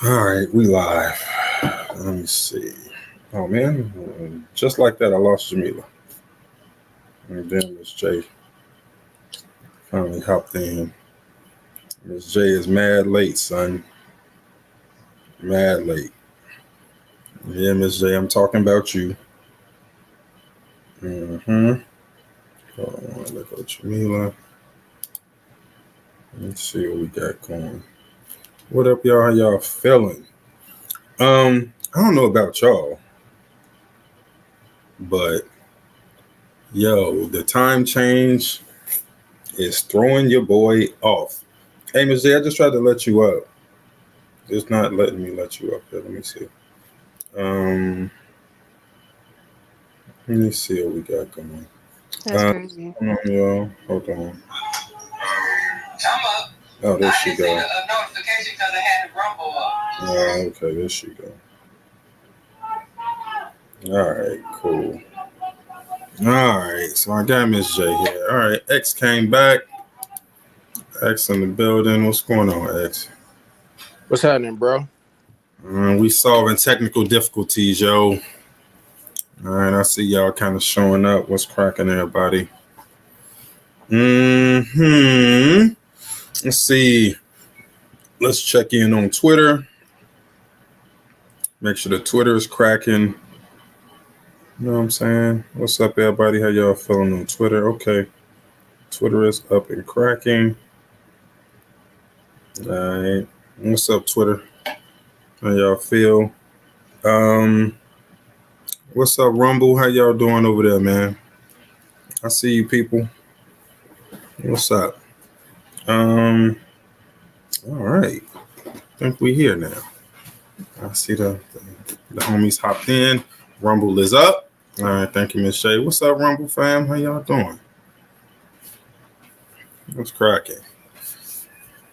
All right, we live. Let me see. Oh man, just like that, I lost Jamila. And then Miss J finally hopped in. Miss J is mad late, son. Mad late. Yeah, Miss J, I'm talking about you. Mm-hmm. Hold on, look at Jamila. Let's see what we got going. What up, y'all? How y'all feeling? I don't know about y'all, but yo, the time change is throwing your boy off. Hey, Miss J, I just tried to let you up. It's not letting me let you up here. Let me see. Um, Let me see what we got going. That's crazy. Hold on, y'all. Hold on. Oh, there she go. Oh, okay, there she go. All right, cool. All right, so I got Miss J here. All right, X came back. X in the building. What's going on, X? What's happening, bro? We solving technical difficulties, yo. All right, I see y'all kind of showing up. What's cracking, everybody? Let's see. Let's check in on Twitter. Make sure the Twitter is cracking. You know what I'm saying? What's up, everybody? How y'all feeling on Twitter? Okay. Twitter is up and cracking. All right. What's up, Twitter? How y'all feel? What's up, Rumble? How y'all doing over there, man? I see you people. What's up? All right. I think we here now. I see the homies hopped in. Rumble is up. All right, thank you, Miss Shay. What's up, Rumble fam? How y'all doing? What's cracking?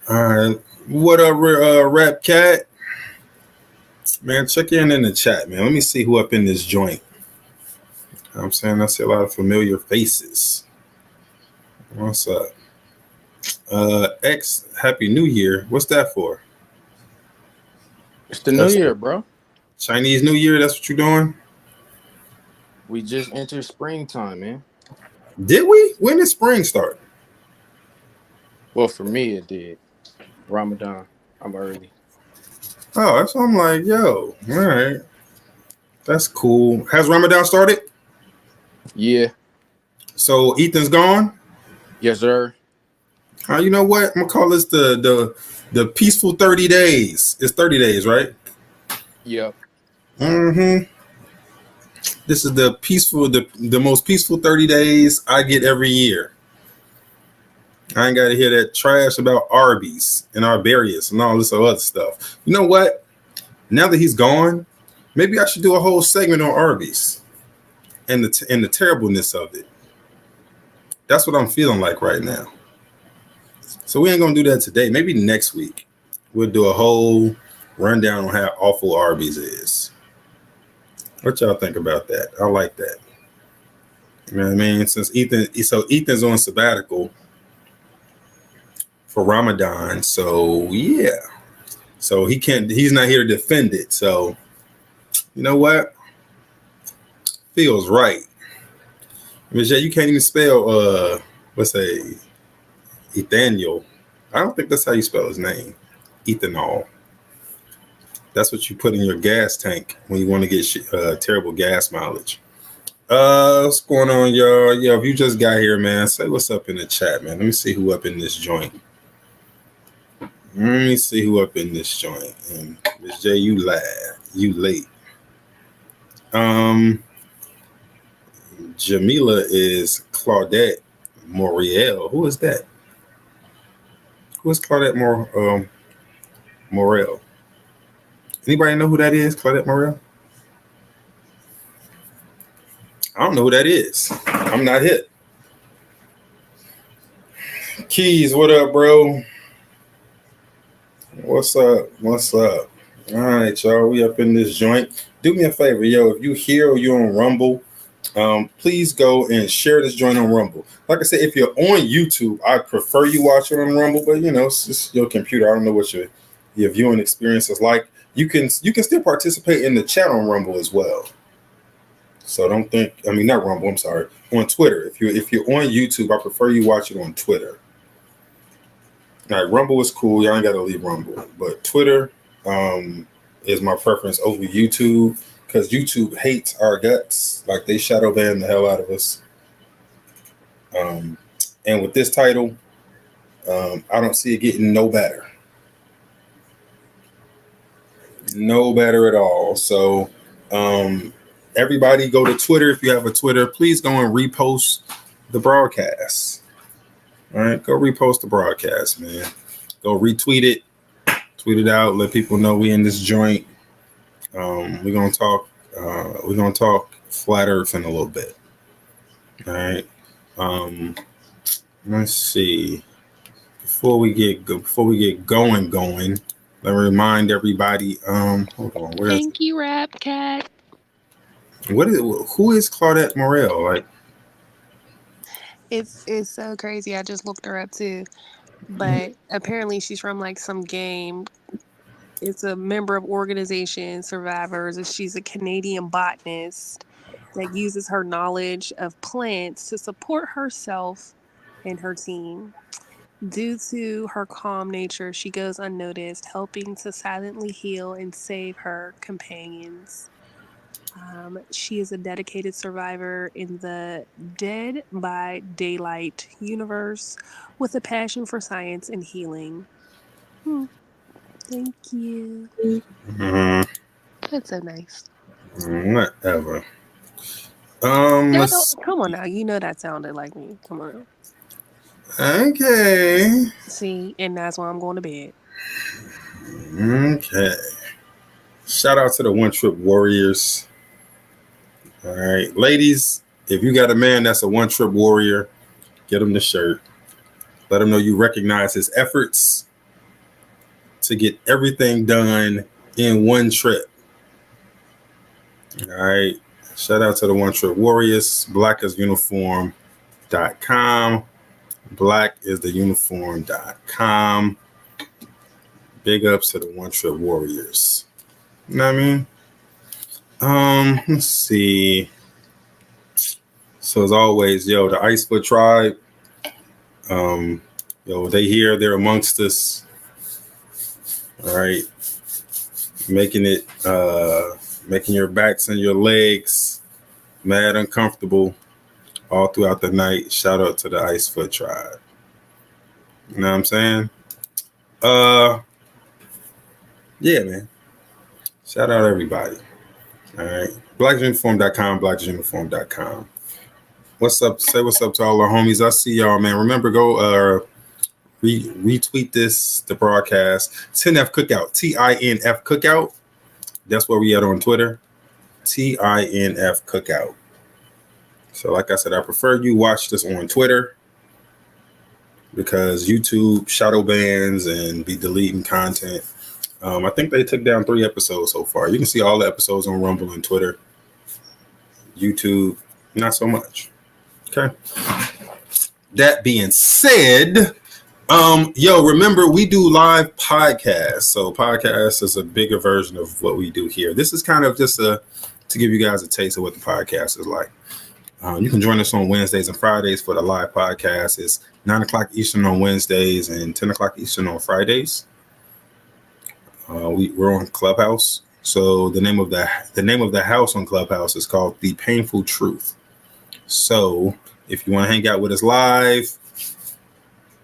All right. What up, Rap Cat? Man, check in the chat, man. Let me see who up in this joint. You know what I'm saying? I see a lot of familiar faces. What's up? X, Happy New Year. What's that for? It's the new That's year, bro. Chinese New Year. That's what you're doing? We just entered springtime, man. Did we? When did spring start? Well, for me, it did. Ramadan. I'm early. Oh, that's what I'm like, yo. All right. That's cool. Has Ramadan started? Yeah. So Ethan's gone? Yes, sir. You know what? I'm gonna call this the peaceful 30 days. It's 30 days, right? Yep. Mm-hmm. This is the most peaceful 30 days I get every year. I ain't gotta hear that trash about Arby's and Arbarius and all this other stuff. You know what? Now that he's gone, maybe I should do a whole segment on Arby's and the terribleness of it. That's what I'm feeling like right now. So we ain't gonna do that today. Maybe next week we'll do a whole rundown on how awful Arby's is. What y'all think about that? I like that. You know what I mean? Ethan's on sabbatical for Ramadan, so yeah. So he's not here to defend it. So you know what? Feels right. Michelle, you can't even spell let's say Ethaniel. I don't think that's how you spell his name. Ethanol. That's what you put in your gas tank when you want to get terrible gas mileage. What's going on, y'all? Yeah, if you just got here, man, say what's up in the chat, man. Let me see who up in this joint. Let me see who up in this joint. And Miss J, you late. Jamila is Claudette Moriel. Who is that? Who is Claudette Morel? Anybody know who that is, Claudette Morel? I don't know who that is. I'm not hit. Keys, what up, bro? What's up? What's up? All right, y'all. We up in this joint. Do me a favor, yo. If you here or you're on Rumble, please go and share this joint on Rumble. Like I said, if you're on YouTube, I prefer you watch it on Rumble, but you know, it's just your computer. I don't know what your viewing experience is like. you can still participate in the chat on Rumble as well. So don't think, I mean, not Rumble, I'm sorry, on Twitter. If you're on YouTube, I prefer you watch it on Twitter. All right, Rumble is cool. Y'all ain't got to leave Rumble, but Twitter is my preference over YouTube because YouTube hates our guts. Like they shadow ban the hell out of us. And with this title, I don't see it getting no better. No better at all. So everybody go to Twitter. If you have a Twitter, please go and repost the broadcast. All right, go repost the broadcast, man. Go retweet it, tweet it out, let people know we in this joint. We're gonna talk. We're gonna talk flat Earth in a little bit. All right. Let's see. Before we get going, let me remind everybody. Hold on. Thank you, Rap Cat. Who is Claudette Morel? Like, It's so crazy. I just looked her up too, but apparently she's from like some game. It's a member of Organization Survivors, and she's a Canadian botanist that uses her knowledge of plants to support herself and her team. Due to her calm nature, she goes unnoticed, helping to silently heal and save her companions. She is a dedicated survivor in the Dead by Daylight universe with a passion for science and healing. Thank you. That's so nice. Whatever. Come on now. You know that sounded like me. Come on. Okay. See, and that's why I'm going to bed. Okay. Shout out to the One Trip Warriors. All right, ladies, if you got a man that's a One Trip Warrior, get him the shirt. Let him know you recognize his efforts to get everything done in one trip. All right. Shout out to the One Trip Warriors. Blackisuniform.com. Blackistheuniform.com. Big ups to the One Trip Warriors. You know what I mean? Let's see. So as always, the Icefoot tribe. They here, they're amongst us. All right. Making your backs and your legs mad uncomfortable all throughout the night. Shout out to the Icefoot tribe. You know what I'm saying? Yeah, man. Shout out everybody. All right. Blackisuniform.com, blackisuniform.com. What's up? Say what's up to all our homies. I see y'all, man. Remember, go retweet the broadcast. 10F Cookout, TINF Cookout. That's where we at on Twitter. TINF Cookout. So like I said, I prefer you watch this on Twitter because YouTube shadow bans and be deleting content. I think they took down 3 episodes so far. You can see all the episodes on Rumble and Twitter. YouTube, not so much. Okay. That being said, remember we do live podcasts. So podcast is a bigger version of what we do here. This is kind of just to give you guys a taste of what the podcast is like. You can join us on Wednesdays and Fridays for the live podcast. It's 9 o'clock Eastern on Wednesdays and 10 o'clock Eastern on Fridays. We're on Clubhouse. So the name of the house on Clubhouse is called The Painful Truth. So if you want to hang out with us live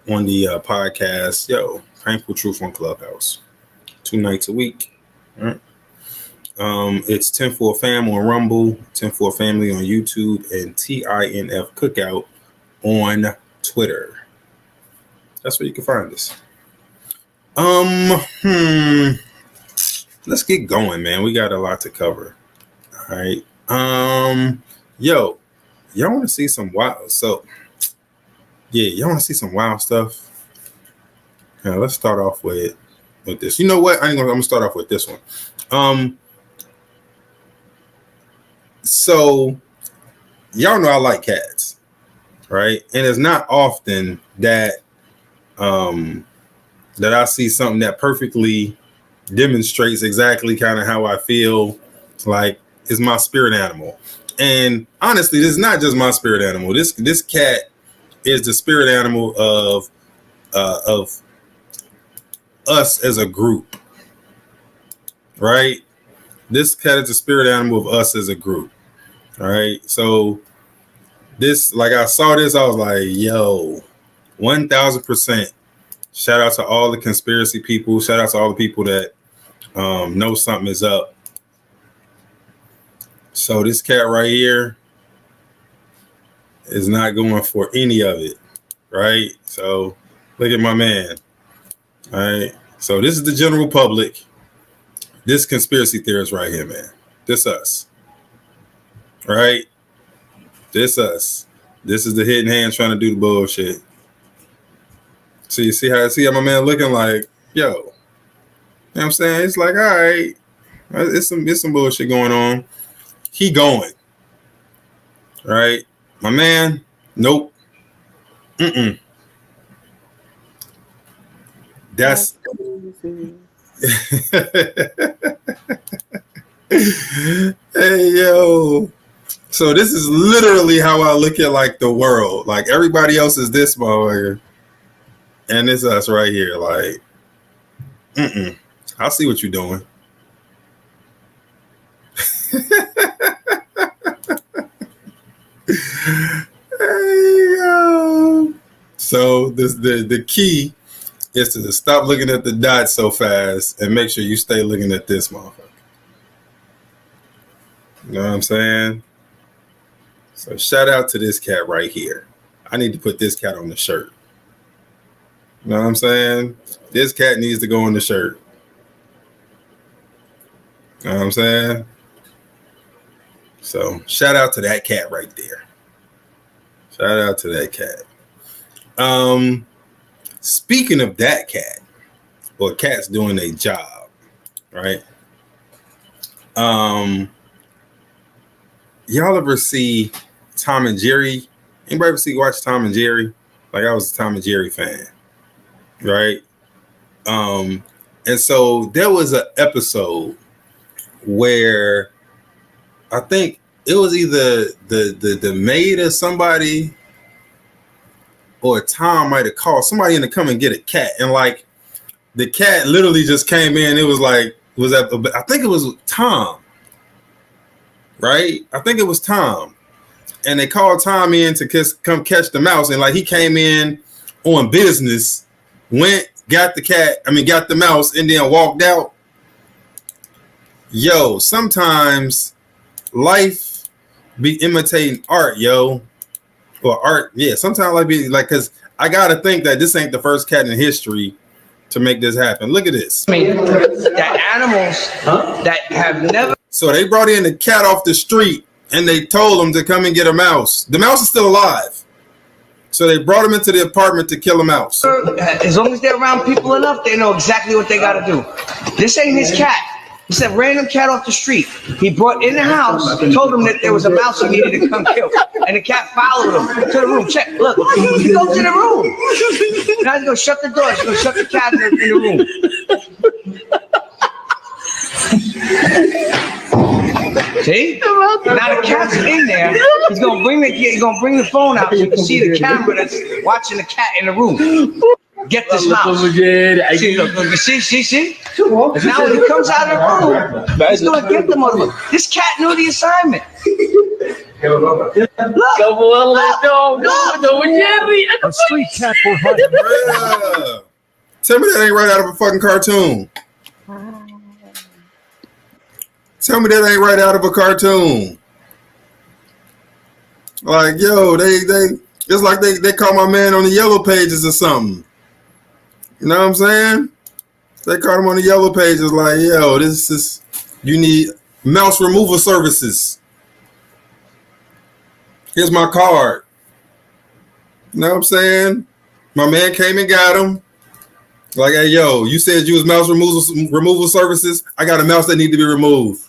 on the podcast, Painful Truth on Clubhouse, 2 nights a week. All right. It's 10-4 Fam on Rumble, 10-4 Family on YouTube, and TINF Cookout on Twitter. That's where you can find us. Let's get going, man. We got a lot to cover. All right. Y'all want to see some wild? So, y'all want to see some wild stuff? Yeah, let's start off with this. You know what? I'm gonna start off with this one. So y'all know I like cats, right? And it's not often that that I see something that perfectly demonstrates exactly kind of how I feel. Like it's my spirit animal. And honestly, this is not just my spirit animal. This cat is the spirit animal of us as a group, right? This cat is the spirit animal of us as a group, all right? So this, like I saw this, I was like, yo, 1000%. Shout out to all the conspiracy people. Shout out to all the people that know something is up. So this cat right here is not going for any of it, right? So look at my man, all right? So this is the general public. This conspiracy theorist right here, man. This us, right? This us. This is the hidden hand trying to do the bullshit. So you see how my man looking like, yo, you know what I'm saying? It's like, all right, it's some bullshit going on. He going, right? My man, nope. That's hey yo. So this is literally how I look at like the world. Like everybody else is this motherfucker. And it's us right here. Like, I see what you're doing. Hey, yo. So the key is to stop looking at the dots so fast and make sure you stay looking at this motherfucker. You know what I'm saying? So shout out to this cat right here. I need to put this cat on the shirt. You know what I'm saying? This cat needs to go on the shirt. You know what I'm saying? So shout out to that cat right there. Shout out to that cat. Speaking of that cat, or cats doing their job, right? Y'all ever see Tom and Jerry? Anybody ever watch Tom and Jerry? Like I was a Tom and Jerry fan, right? And so there was an episode where I think it was either the maid or somebody, or Tom might have called somebody in to come and get a cat, and like the cat literally just came in. It was like I think it was Tom, right? I think it was Tom, and they called Tom in to come catch the mouse, and like he came in on business, got the mouse, and then walked out. Yo, sometimes life be imitating art, yo. Or art, yeah. Sometimes because I gotta think that this ain't the first cat in history to make this happen. Look at this. That animals that have never. So they brought in the cat off the street and they told him to come and get a mouse. The mouse is still alive. So they brought him into the apartment to kill a mouse. As long as they're around people enough, they know exactly what they gotta do. This ain't his cat. It's a random cat off the street. He brought in the house, told him that there was a mouse he needed to come kill. And the cat followed him to the room. Check, look, he goes to the room. Now he's gonna shut the door. He's gonna shut the cat in the room. See? Now the cat's in there. He's gonna bring the phone out so you can see the camera that's watching the cat in the room. Get this mouse. See? Now when he comes out of the room, he's gonna get the motherfucker. This cat knew the assignment. Look. A street cat for hunting. Tell me that ain't right out of a fucking cartoon. Tell me that ain't right out of a cartoon. Like, yo, it's like they call my man on the yellow pages or something. You know what I'm saying? They caught him on the yellow pages like, yo, you need mouse removal services. Here's my card. You know what I'm saying? My man came and got him. Like, hey, yo, you said you was mouse removal services. I got a mouse that need to be removed.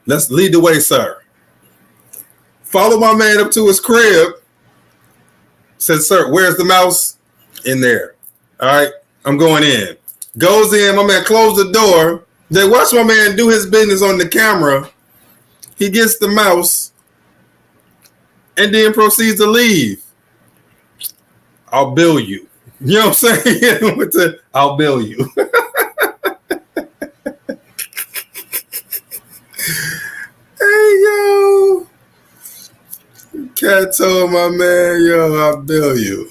Let's lead the way, sir. Follow my man up to his crib. Said, sir, where's the mouse? In there. All right, I'm going in. Goes in, my man closed the door. They watch my man do his business on the camera. He gets the mouse and then proceeds to leave. I'll bill you. You know what I'm saying? I'll bill you. Hey, yo. Cat told my man, yo, I'll bill you.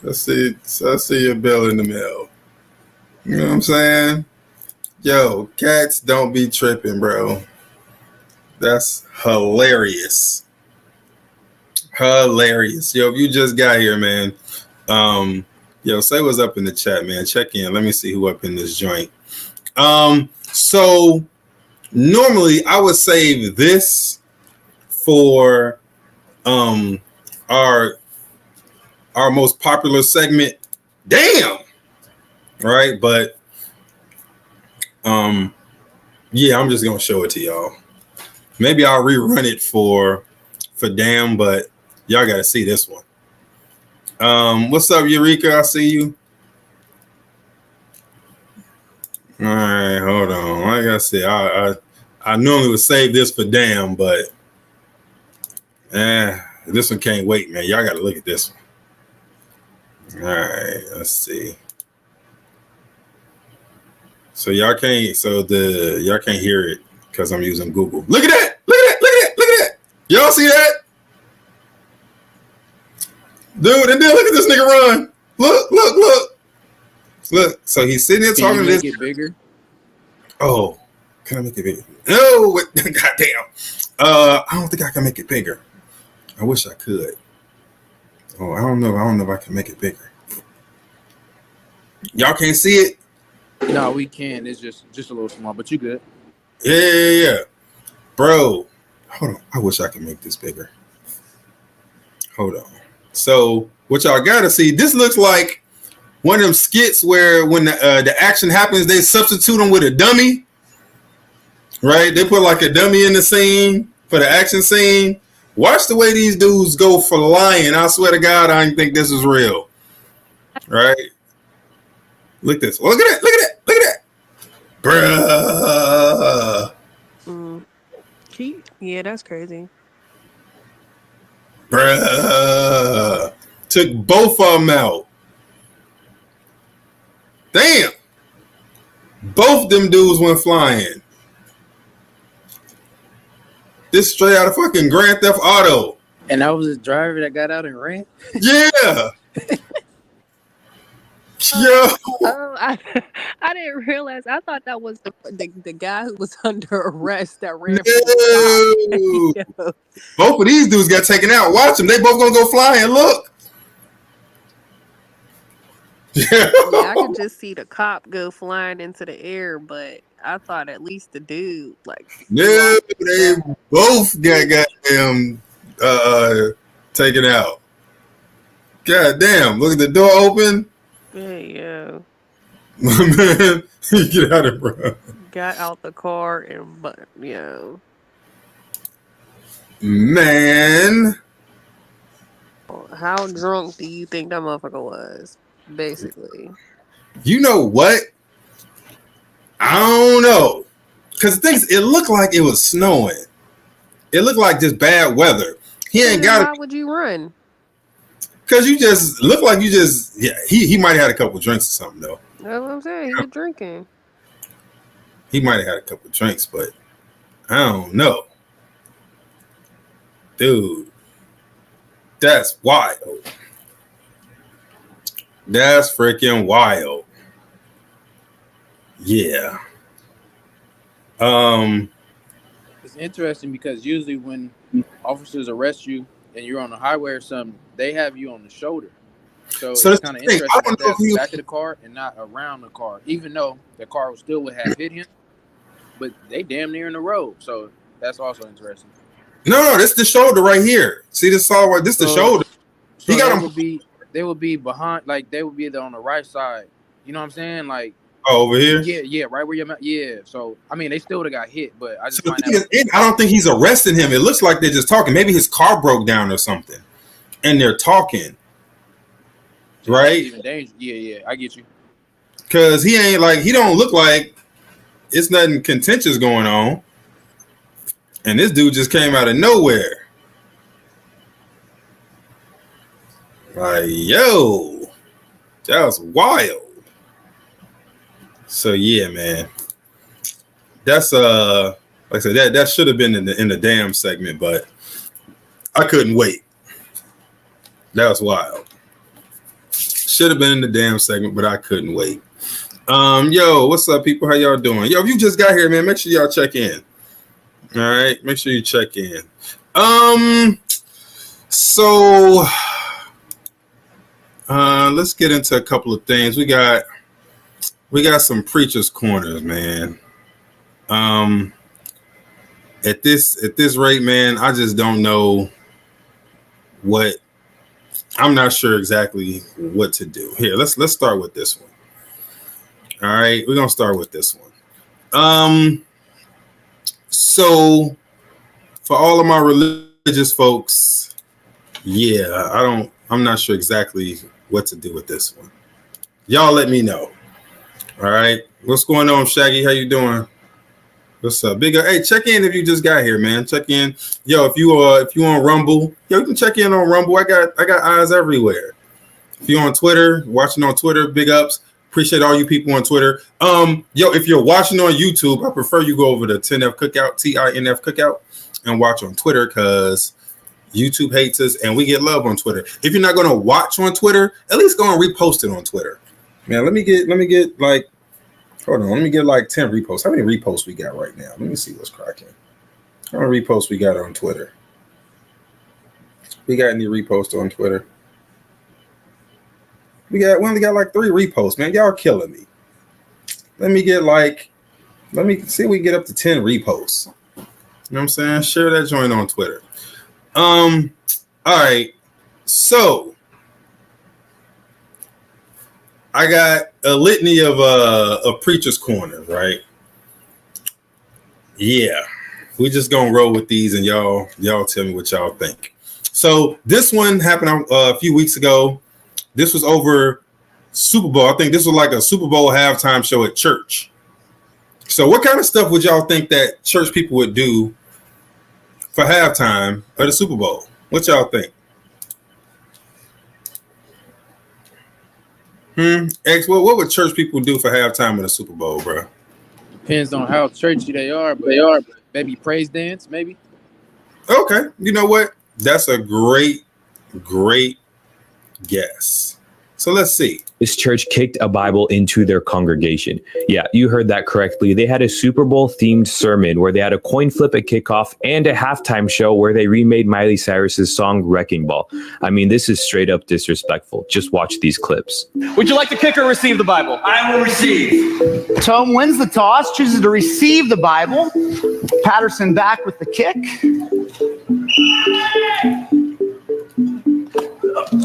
I see your bill in the mail. You know what I'm saying? Yo, cats don't be tripping, bro. That's hilarious. Hilarious. Yo, if you just got here, man, yo, say what's up in the chat, man. Check in. Let me see who up in this joint. So normally I would save this for our most popular segment. Damn. Right, but yeah, I'm just gonna show it to y'all. Maybe I'll rerun it for damn, but y'all gotta see this one. What's up, Eureka? I see you. All right, hold on. Like I said, I normally would save this for damn, but this one can't wait, man. Y'all gotta look at this one. All right, let's see. So y'all can't hear it because I'm using Google. Look at that! Look at that! Look at that! Look at that! Y'all see that? Dude, and then look at this nigga run. Look. So he's sitting there talking to this. Can you make it bigger? Oh, can I make it bigger? No, goddamn. I don't think I can make it bigger. I wish I could. Oh, I don't know if I can make it bigger. Y'all can't see it? No, we can. It's just a little small, but you good. Yeah. Bro, hold on. I wish I could make this bigger. Hold on. So what y'all gotta see, this looks like one of them skits where when the action happens, they substitute them with a dummy. Right? They put like a dummy in the scene for the action scene. Watch the way these dudes go flying. I swear to God, I didn't think this was real. Right? Look at this. Look at that. Bruh. Yeah, that's crazy. Bruh. Took both of them out. Damn. Both them dudes went flying. This straight out of fucking Grand Theft Auto. And that was the driver that got out and ran? Yeah. Yo. Oh, I didn't realize. I thought that was the guy who was under arrest that ran. No. Both of these dudes got taken out. Watch them. They both gonna go flying. Look. Yeah, I could just see the cop go flying into the air, but I thought at least the dude No, they both got goddamn taken out. God damn. Look at the door open. Yeah. Man, get out of it, bro. Got out the car and Man. How drunk do you think that motherfucker was? Basically. You know what? I don't know. Because it looked like it was snowing. It looked like just bad weather. He ain't got it. Why would you run? Because you just look like you just, yeah, he might have had a couple drinks or something, though. That's what I'm saying. He was drinking. He might have had a couple drinks, but I don't know. Dude, that's wild. That's freaking wild. Yeah. It's interesting because usually when officers arrest you and you're on the highway or something, they have you on the shoulder. So it's kind of interesting that that's the back of the car and not around the car, even though the car still would have hit him, but they damn near in the road. So that's also interesting. No, this is the shoulder right here. See this saw right? This is the shoulder. So he got they would be behind, like they would be on the right side. You know what I'm saying? Like over here. Yeah, right where your mouth. Yeah. So I mean, they still would have got hit, but I just find that I don't think he's arresting him. It looks like they're just talking. Maybe his car broke down or something, and they're talking. Right? Even dangerous. Yeah, I get you. Cause he don't look like it's nothing contentious going on. And this dude just came out of nowhere. Like, yo, that was wild. So yeah, man. That's like I said, that should have been in the damn segment, but I couldn't wait. That was wild. Should have been in the damn segment, but I couldn't wait. Yo, what's up, people? How y'all doing? Yo, if you just got here, man, make sure y'all check in. All right, make sure you check in. So let's get into a couple of things. We got some preachers' corners, man. At this rate, man, I just don't know what. I'm not sure exactly what to do. Here, let's start with this one. All right, we're gonna start with this one. So for all of my religious folks, yeah, I'm not sure exactly what to do with this one. Y'all let me know. All right, what's going on, Shaggy? How you doing? What's up, big? Hey, check in if you just got here, man. Check in, yo. If you on Rumble, yo, you can check in on Rumble. I got eyes everywhere. If you're on Twitter, watching on Twitter, big ups. Appreciate all you people on Twitter. Yo, if you're watching on YouTube, I prefer you go over to 10F Cookout, TINF Cookout, and watch on Twitter because YouTube hates us and we get love on Twitter. If you're not gonna watch on Twitter, at least go and repost it on Twitter. Man, let me get like. Hold on, let me get like 10 reposts. How many reposts we got right now? Let me see what's cracking. How many reposts we got on Twitter? We got any reposts on Twitter? We only got like 3 reposts, man. Y'all killing me. Let me see if we get up to 10 reposts. You know what I'm saying? Share that joint on Twitter. All right. So I got a litany of preachers' corners, right? Yeah, we just gonna roll with these, and y'all tell me what y'all think. So this one happened a few weeks ago. This was over Super Bowl. I think this was like a Super Bowl halftime show at church. So what kind of stuff would y'all think that church people would do for halftime of the Super Bowl? What y'all think? X, what would church people do for halftime of the Super Bowl, bro? Depends on how churchy they are, but maybe praise dance, maybe. Okay, you know what? That's a great guess. So let's see. This church kicked a Bible into their congregation. Yeah, you heard that correctly. They had a Super Bowl themed sermon where they had a coin flip at kickoff and a halftime show where they remade Miley Cyrus's song Wrecking Ball. I mean, this is straight up disrespectful. Just watch these clips. Would you like to kick or receive the Bible? I will receive. Tom wins the toss, chooses to receive the Bible. Patterson back with the kick.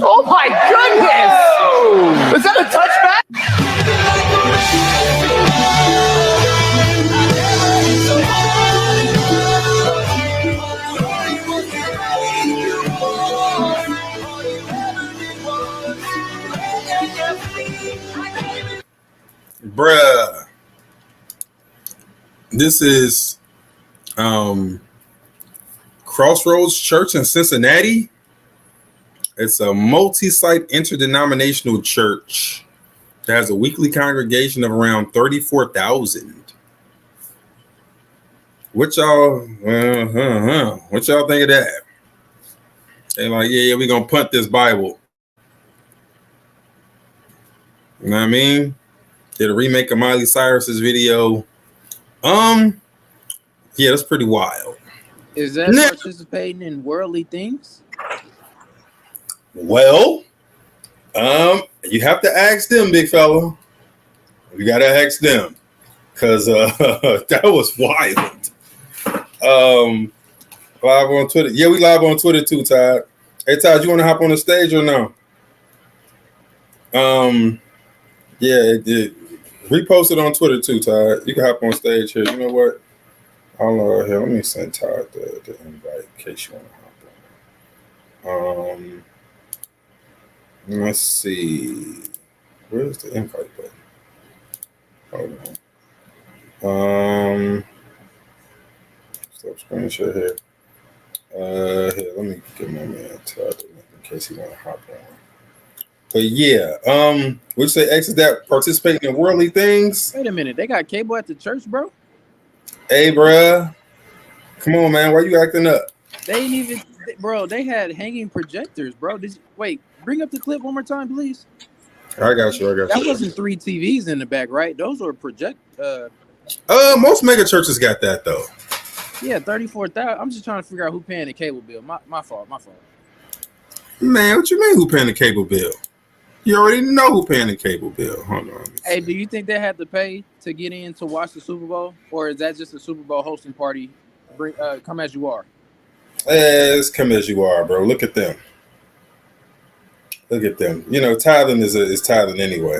Oh my goodness! Whoa. Was that a touchback? Bruh. This is Crossroads Church in Cincinnati. It's a multi-site interdenominational church that has a weekly congregation of around 34,000. What y'all think of that? They're like, yeah, we're gonna punt this Bible. You know what I mean? Did a remake of Miley Cyrus's video. Yeah, that's pretty wild. Is that participating in worldly things? Well, you have to ask them, big fella. You gotta ask them, cause that was wild. Live on Twitter. Yeah, we live on Twitter too, Todd. Hey, Todd, you want to hop on the stage or no? Yeah, repost it on Twitter too, Todd. You can hop on stage here. You know what? Hold on here. Let me send Todd the invite in case you want to hop on. Let's see. Where's the invite button? Hold on. Stop screen share here. Here, let me get my man Todd in case he want to hop on. But yeah, would you say X is that participating in worldly things? Wait a minute, they got cable at the church, bro? Hey, bruh. Come on, man. Why you acting up? They ain't even, bro, they had hanging projectors, bro. Wait, bring up the clip one more time, please. I got you. That wasn't 3 TVs in the back, right? Those were most mega churches got that, though. Yeah, 34,000. I'm just trying to figure out who paying the cable bill. My fault. Man, what you mean who paying the cable bill? You already know who paying the cable bill. Hold on. Hey, do you think they had to pay to get in to watch the Super Bowl? Or is that just a Super Bowl hosting party? Come as you are. It's come as you are, bro. Look at them. Look at them. You know, tithing is tithing anyway.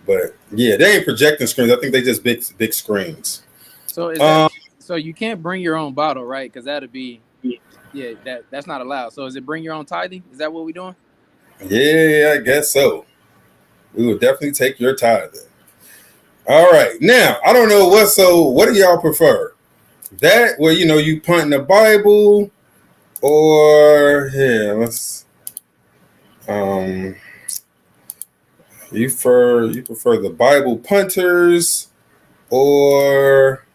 But yeah, they ain't projecting screens. I think they just big screens. So so you can't bring your own bottle, right? Because that'd be that's not allowed. So is it bring your own tithing? Is that what we're doing? Yeah, I guess so. We would definitely take your tithing. All right. Now, I don't know what do y'all prefer? That where you punt in the Bible, or you prefer the Bible punters, or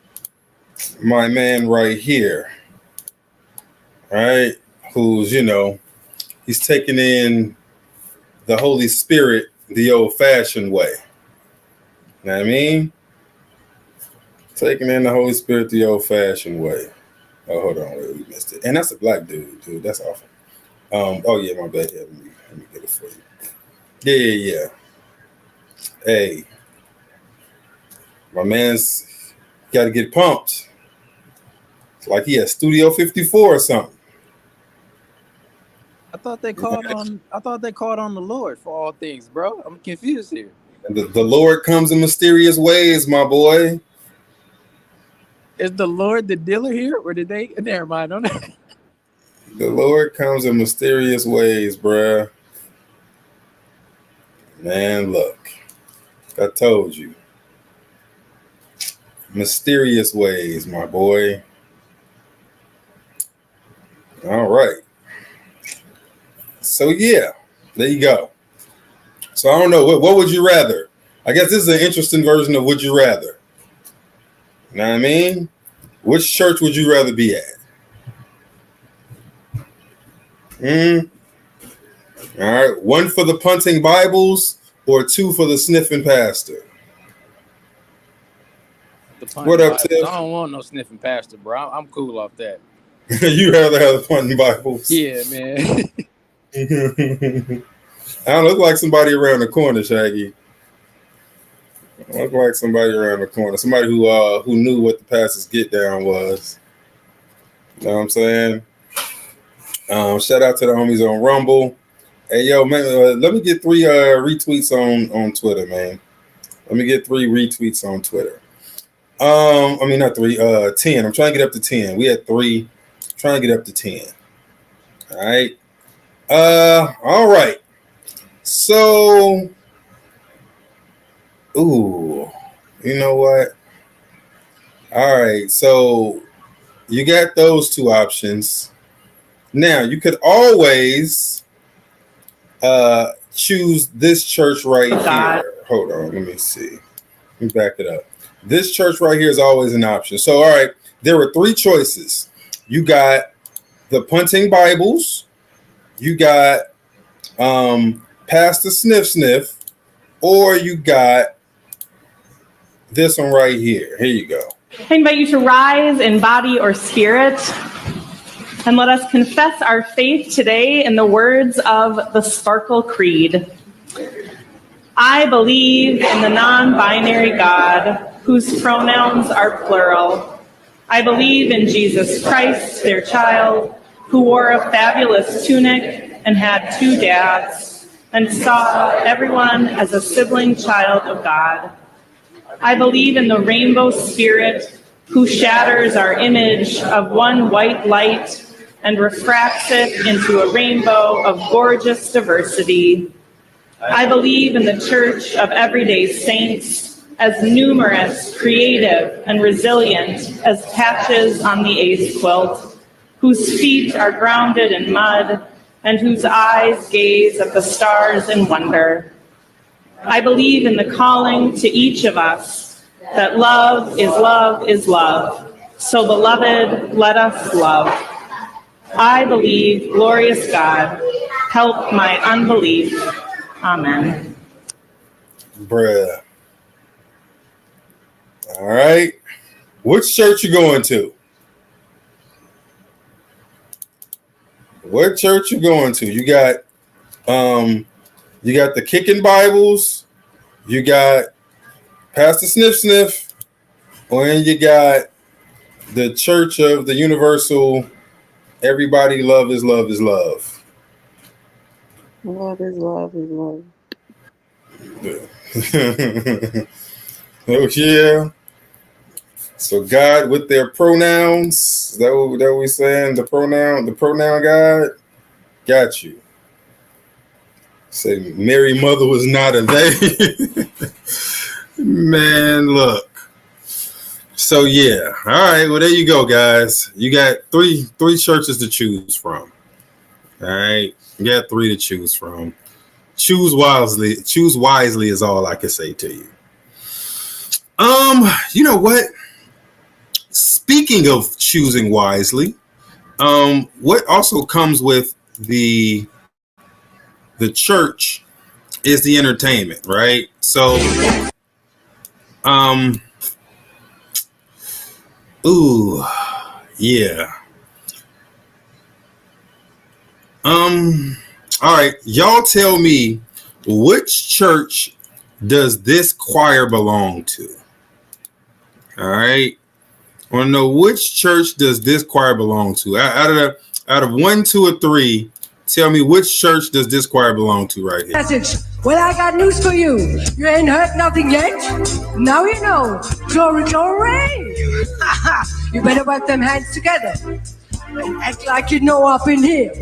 my man right here, right? Who's he's taking in the Holy Spirit the old-fashioned way. You know what I mean? Taking in the Holy Spirit the old-fashioned way. Oh, hold on, wait, we missed it. And that's a black dude. That's awful. Oh yeah, my bad. Yeah, let me get it for you. Yeah. Hey, my man's got to get pumped. It's like he has Studio 54 or something. I thought they called on the Lord for all things, bro. I'm confused here. And the Lord comes in mysterious ways, my boy. Is the Lord the dealer here, or did they? Never mind. On that. The Lord comes in mysterious ways, bruh. Man, look. I told you. Mysterious ways, my boy. All right. So, yeah. There you go. So, I don't know. What would you rather? I guess this is an interesting version of would you rather. You know what I mean? Which church would you rather be at? All right. 1 for the punting Bibles or 2 for the sniffing pastor? What up, Tiff? I don't want no sniffing pastor, bro. I'm cool off that. You rather have the punting Bibles? Yeah, man. I don't look like somebody around the corner, Shaggy. I look like somebody around the corner. Somebody who knew what the pastor's get down was. You know what I'm saying? Shout out to the homies on Rumble. Hey, yo, man, let me get 3 retweets on Twitter, man. Let me get 3 retweets on Twitter. I mean, not 3, 10. I'm trying to get up to 10. We had 3. Trying to get up to 10. All right. All right. So, ooh, you know what? All right. So, you got those 2 options. Now, you could always choose this church right here. Hold on. Let me see. Let me back it up. This church right here is always an option. So, all right, there were 3 choices. You got the punting Bibles. You got Pastor Sniff, or you got this one right here. Here you go. I invite you to rise in body or spirit, and let us confess our faith today in the words of the Sparkle Creed. I believe in the non-binary God, whose pronouns are plural. I believe in Jesus Christ, their child, who wore a fabulous tunic and had 2 dads, and saw everyone as a sibling child of God. I believe in the rainbow spirit, who shatters our image of one white light and refracts it into a rainbow of gorgeous diversity. I believe in the Church of Everyday Saints, as numerous, creative, and resilient as patches on the ace quilt, whose feet are grounded in mud and whose eyes gaze at the stars in wonder. I believe in the calling to each of us that love is love is love. So, beloved, let us love. I believe, glorious God, help my unbelief. Amen. Bruh. All right. Which church you going to? What church you going to? You got the Kicking Bibles, you got Pastor Sniff Sniff, and you got the Church of the Universal Everybody Love is Love is Love. Love is love is love. Oh yeah. So God with their pronouns. Is that what we saying? The pronoun God got you. Say Mary Mother was not a they. Man, look. So yeah. All right. Well, there you go, guys. You got three churches to choose from. All right. You got 3 to choose from. Choose wisely. Choose wisely is all I can say to you. You know what? Speaking of choosing wisely, what also comes with the church is the entertainment, right? So, ooh, yeah. All right, y'all tell me, which church does this choir belong to? All right, I want to know, which church does this choir belong to? Out of 1, 2, or 3, tell me, which church does this choir belong to right here? Message. Well, I got news for you. You ain't heard nothing yet. Now you know. Glory, glory. You better wipe them hands together and act like you know up in here.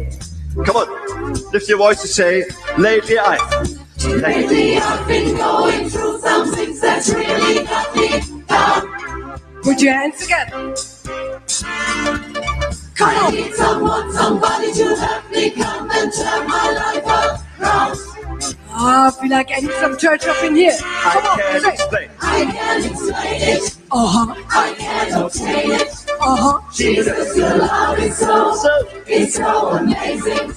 Come on, lift your voice to say, lately Lately I've been going through some things that's really got me down. Put your hands together. Come on. I need somebody to help me come and turn my life around. I feel like I need some church up in here. Come on, can't say. explain. I can't explain it. Uh-huh. I can't obtain it. Uh-huh. Jesus, your love is it's so amazing.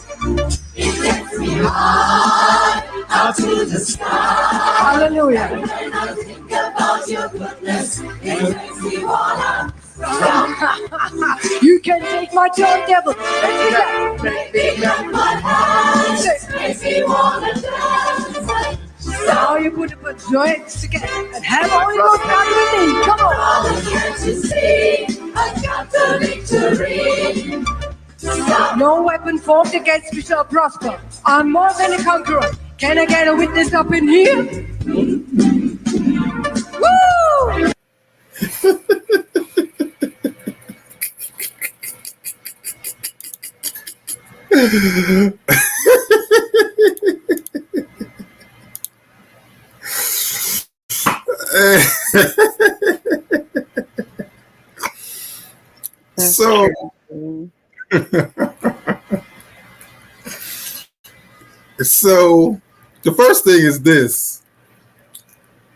It gets me high out to the sky. Hallelujah. When I think about your goodness, it makes me wanna. You can take my joy, devil. Make me clap my hands. Makes me wanna dance. Now you put up joints together and have all your fun with me. Come on. All I get to see, I got the victory. No weapon formed against me shall prosper. I'm more than a conqueror. Can I get a witness up in here? Woo! So so the first thing is this.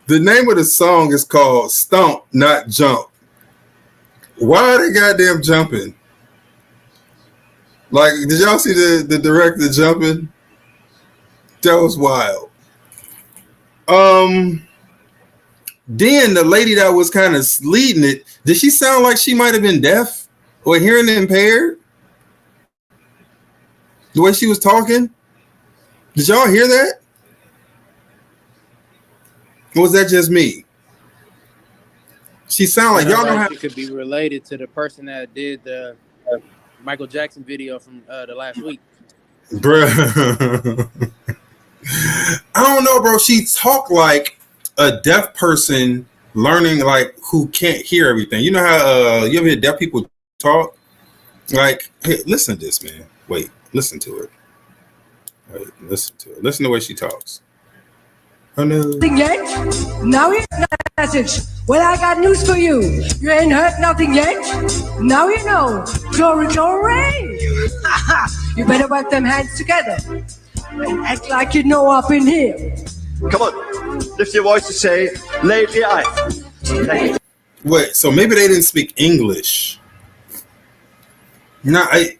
The name of the song is called Stomp, Not Jump. Why are they goddamn jumping? Like, did y'all see the director jumping? That was wild. Then the lady that was kind of leading it, did she sound like she might have been deaf or hearing impaired? The way she was talking? Did y'all hear that? Or was that just me? She sound like y'all know how. It could be related to the person that did the Michael Jackson video from the last week. Bruh. I don't know, bro. She talked like a deaf person learning, like, who can't hear everything. You know how you ever hear deaf people talk? Like, hey, listen to this, man. Wait, listen to it. Wait, listen to it. Listen to the way she talks. Oh no. Nothing yet? Now you know the message. Well, I got news for you. You ain't heard nothing yet? Now you know. Glory, glory. You better wipe them hands together and act like you know up in here. Come on, lift your voice to say, lately I. Wait, so maybe they didn't speak English. No, I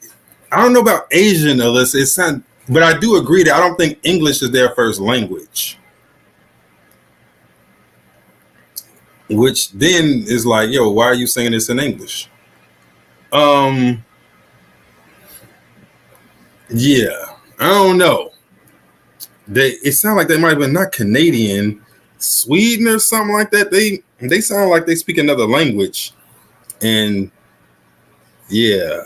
don't know about Asian, Alyssa. It's not, but I do agree that I don't think English is their first language. Which then is like, yo, why are you singing this in English? Yeah, I don't know. It sounds like they might have been not Canadian, Sweden or something like that. They sound like they speak another language. And yeah,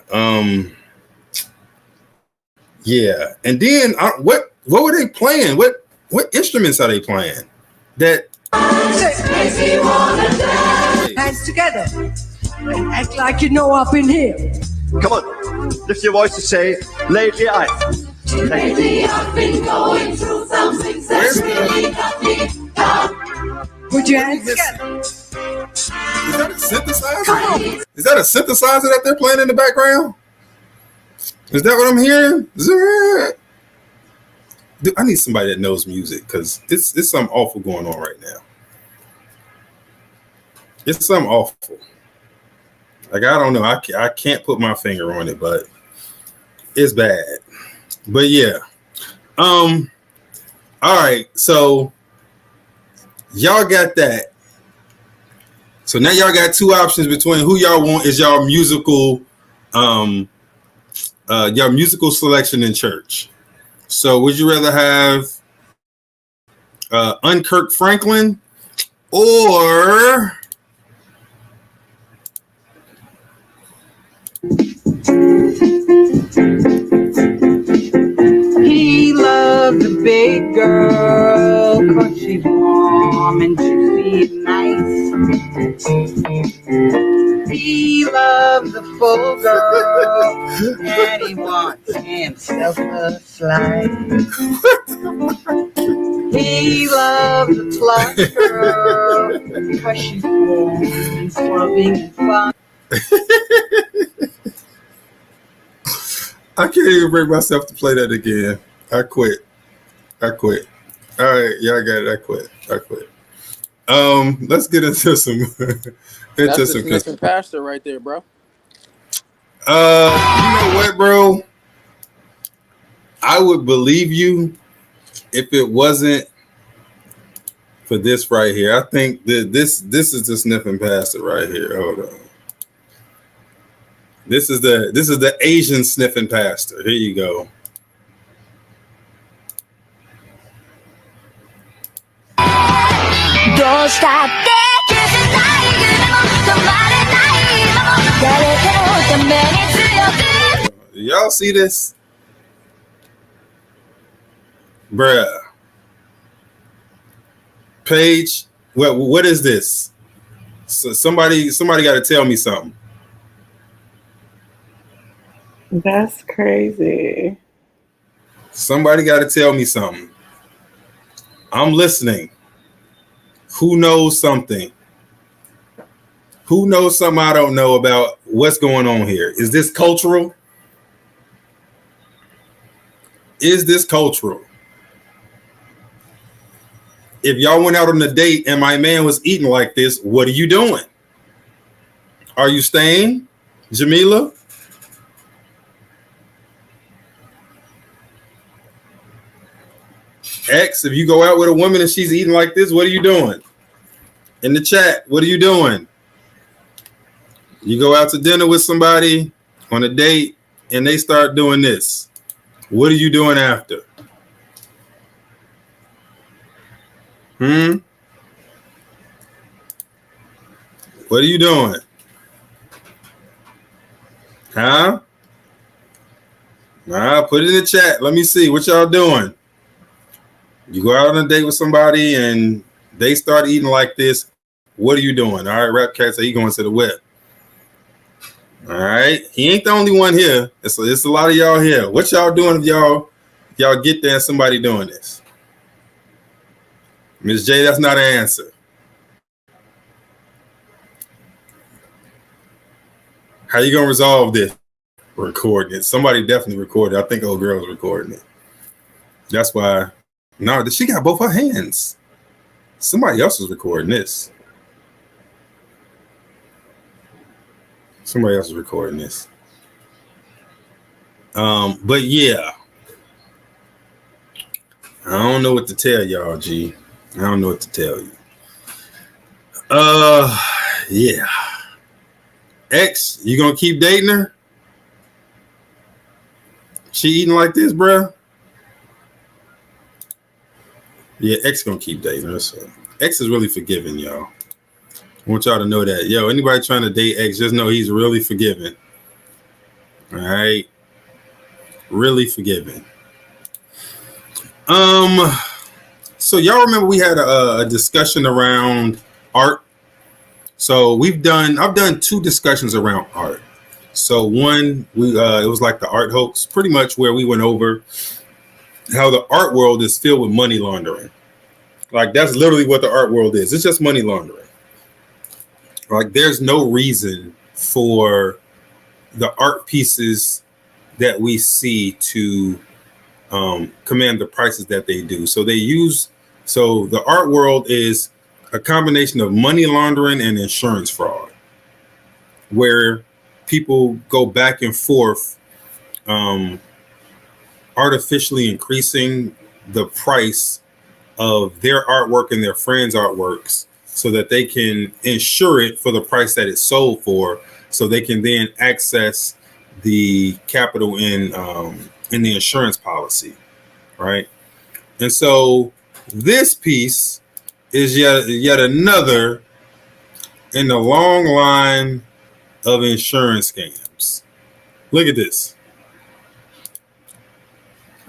yeah. And then what were they playing? What instruments are they playing? That hands together and act like you know up in here. Come on, lift your voice to say, lately I. Lately I've been going through something that's really got me down. Put your hands together. Is that a synthesizer? Is that a synthesizer that they're playing in the background? Is that what I'm hearing? Dude, I need somebody that knows music because it's something awful going on right now. It's something awful. Like, I don't know. I can't put my finger on it, but it's bad. But yeah. All right. So y'all got that. So now y'all got two options between who y'all want is y'all musical selection in church. So would you rather have Unkirk Franklin or he loved the big girl 'cause she's warm and juicy and nice. He loves the full girl and he wants himself a slice. He loves the plush girl because she's warm and loving and fun. I can't even bring myself to play that again. I quit. All right, y'all got it. I quit. Let's get into some That's the sniffing pastor right there, bro. You know what, bro? I would believe you if it wasn't for this right here. I think that this is the sniffing pastor right here. Hold on. This is the Asian sniffing pastor. Here you go. Don't stop Y'all see this? Bruh. Paige, what is this? So somebody got to tell me something. That's crazy. Somebody got to tell me something. I'm listening. Who knows something? Who knows something I don't know about what's going on here? Is this cultural? Is this cultural? If y'all went out on a date and my man was eating like this, what are you doing? Are you staying, Jamila? X, if you go out with a woman and she's eating like this, what are you doing? In the chat, what are you doing? You go out to dinner with somebody on a date and they start doing this. What are you doing after? What are you doing? Huh? Put it in the chat. Let me see what y'all doing. You go out on a date with somebody and they start eating like this. What are you doing? All right, Rap Cat said he going to the web. All right, he ain't the only one here. It's a lot of y'all here. What y'all doing if y'all get there and somebody doing this? Miss J, that's not an answer. How you gonna resolve this? Recording it. Somebody definitely recorded. I think old girl was recording it. That's why. No, she got both her hands. Somebody else was recording this. Somebody else is recording this. But yeah. I don't know what to tell y'all, G. I don't know what to tell you. Yeah. X, you gonna keep dating her? She eating like this, bruh? Yeah, X gonna keep dating her. So X is really forgiving, y'all. I want y'all to know that. Yo, anybody trying to date X, just know he's really forgiving. All right. Really forgiving. So y'all remember we had a discussion around art. So I've done 2 discussions around art. So one, it was like the art hoax, pretty much where we went over how the art world is filled with money laundering. Like that's literally what the art world is. It's just money laundering. Like there's no reason for the art pieces that we see to command the prices that they do. So the art world is a combination of money laundering and insurance fraud, where people go back and forth, artificially increasing the price of their artwork and their friends' artworks so that they can insure it for the price that it's sold for, so they can then access the capital in the insurance policy, right? And so this piece is yet another in the long line of insurance scams. Look at this.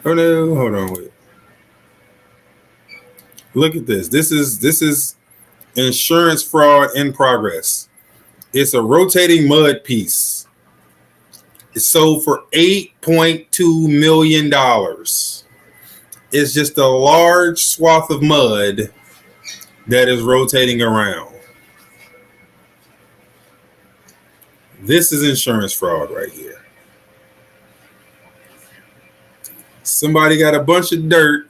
Oh no, hold on, wait. Look at this. This is insurance fraud in progress. It's a rotating mud piece. It's sold for $8.2 million. It's just a large swath of mud that is rotating around. This is insurance fraud right here. Somebody got a bunch of dirt,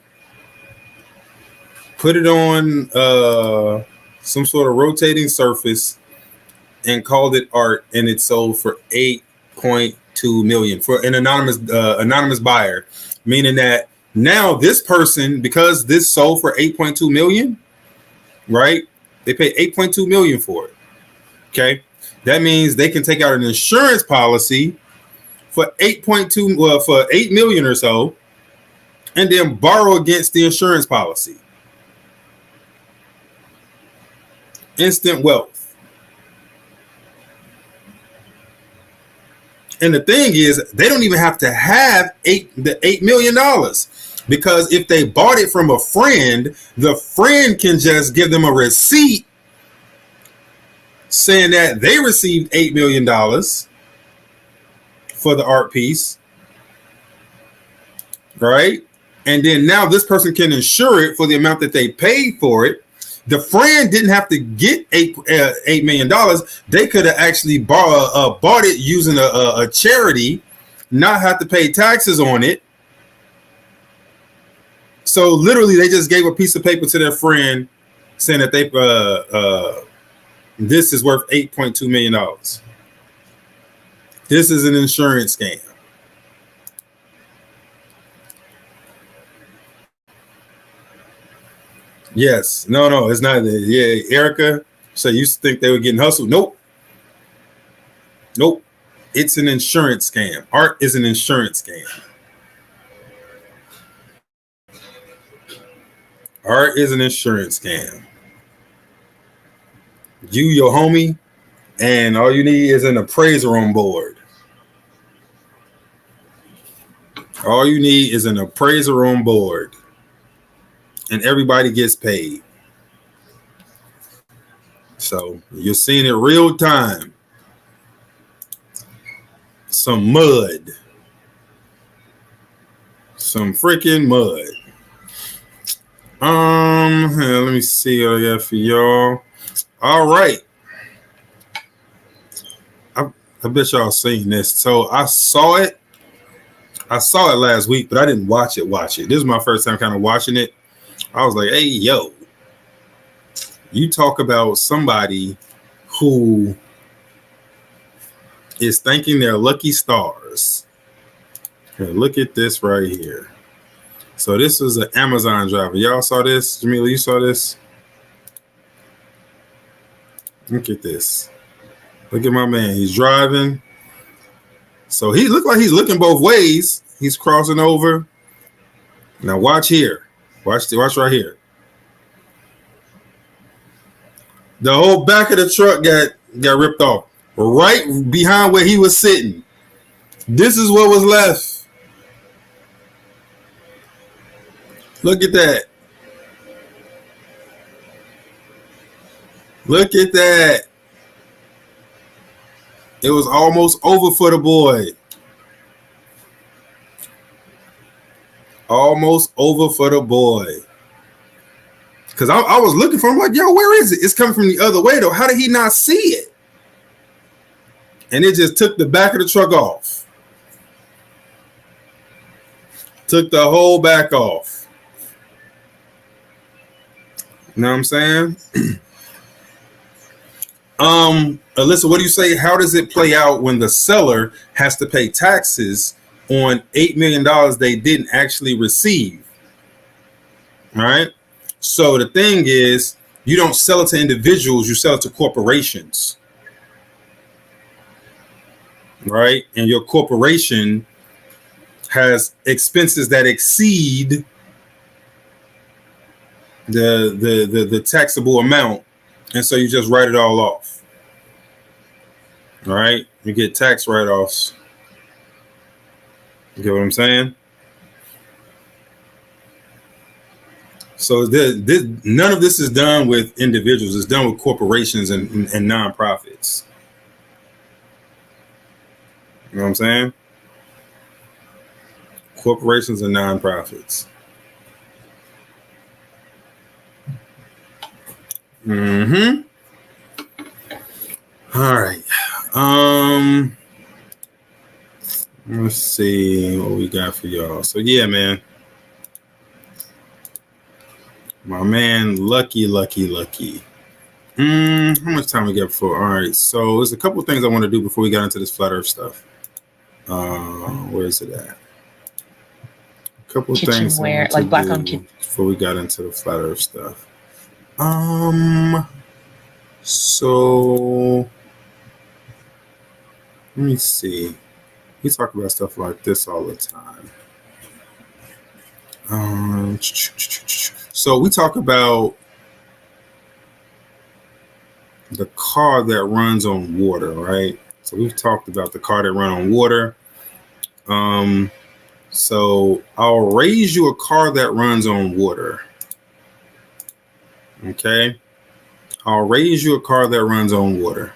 put it on some sort of rotating surface, and called it art, and it sold for $8.2 million for an anonymous buyer, meaning that now this person, because this sold for $8.2 million, right? They paid $8.2 million for it. Okay, that means they can take out an insurance policy for for $8 million or so, and then borrow against the insurance policy. Instant wealth. And the thing is, they don't even have to have the $8 million, because if they bought it from a friend, the friend can just give them a receipt saying that they received $8 million for the art piece, right? And then now this person can insure it for the amount that they paid for it. The friend didn't have to get $8 million. They could have actually bought it using a charity, not have to pay taxes on it. So literally, they just gave a piece of paper to their friend saying that this is worth $8.2 million. This is an insurance scam. Yes. No, it's not. Yeah, Erica. So you used to think they were getting hustled. Nope. It's an insurance scam. Art is an insurance scam. Art is an insurance scam. You, your homie, and all you need is an appraiser on board. All you need is an appraiser on board, and everybody gets paid. So you're seeing it real time. Some mud. Some freaking mud. Let me see what I got for y'all. All right. I bet y'all seen this. So I saw it last week, but I didn't watch it. This is my first time kind of watching it. I was like, hey, yo, you talk about somebody who is thanking their lucky stars. Here, look at this right here. So this is an Amazon driver. Y'all saw this? Jamila, you saw this? Look at this. Look at my man. He's driving. So he looked like he's looking both ways. He's crossing over. Now watch here. Watch right here. The whole back of the truck got ripped off. Right behind where he was sitting. This is what was left. Look at that. Look at that. It was almost over for the boy. Almost over for the boy. Because I was looking for him, like, yo, where is it? It's coming from the other way, though. How did he not see it? And it just took the back of the truck off. Took the whole back off. You know what I'm saying? Alyssa, what do you say? How does it play out when the seller has to pay taxes on $8 million they didn't actually receive? All right. So the thing is, you don't sell it to individuals, you sell it to corporations. Right? And your corporation has expenses that exceed the taxable amount. And so you just write it all off. All right? You get tax write-offs. You get what I'm saying? So none of this is done with individuals. It's done with corporations and nonprofits. You know what I'm saying? Corporations and nonprofits. Mm-hmm. All right. Let's see what we got for y'all. So yeah, man. My man, lucky. How much time we got before? All right. So there's a couple of things I want to do before we got into this flat earth stuff. Where is it at? A couple of things Kitchenware, like black on kitchen. Before we got into the flat earth stuff. So let me see. We talk about stuff like this all the time. So we talk about the car that runs on water, right? So we've talked about the car that runs on water. So I'll raise you a car that runs on water. Okay. I'll raise you a car that runs on water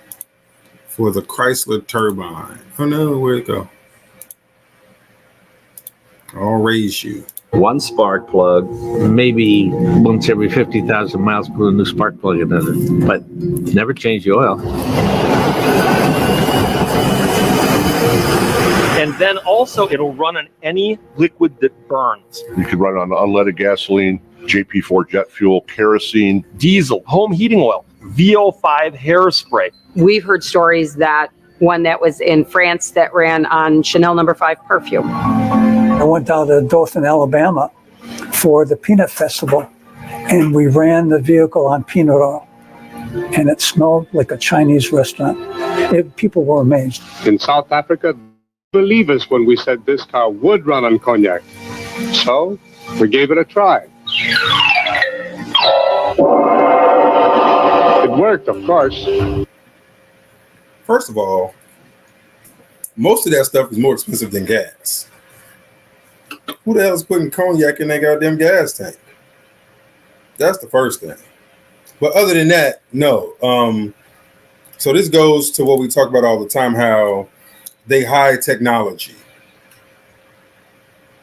for the Chrysler turbine. Oh no, where'd it go? I'll raise you. One spark plug, maybe once every 50,000 miles, put a new spark plug in it, but never change the oil. And then also it'll run on any liquid that burns. You could run on unleaded gasoline, JP4 jet fuel, kerosene, diesel, home heating oil, VO5 hairspray. We've heard stories that one that was in France that ran on Chanel No. 5 perfume. I went down to Dothan, Alabama for the Peanut Festival, and we ran the vehicle on peanut oil, and it smelled like a Chinese restaurant. People were amazed. In South Africa, believe us when we said this car would run on cognac. So we gave it a try. It worked, of course. First of all, most of that stuff is more expensive than gas. Who the hell is putting cognac in that goddamn gas tank? That's the first thing. But other than that, no. So this goes to what we talk about all the time, how they hide technology.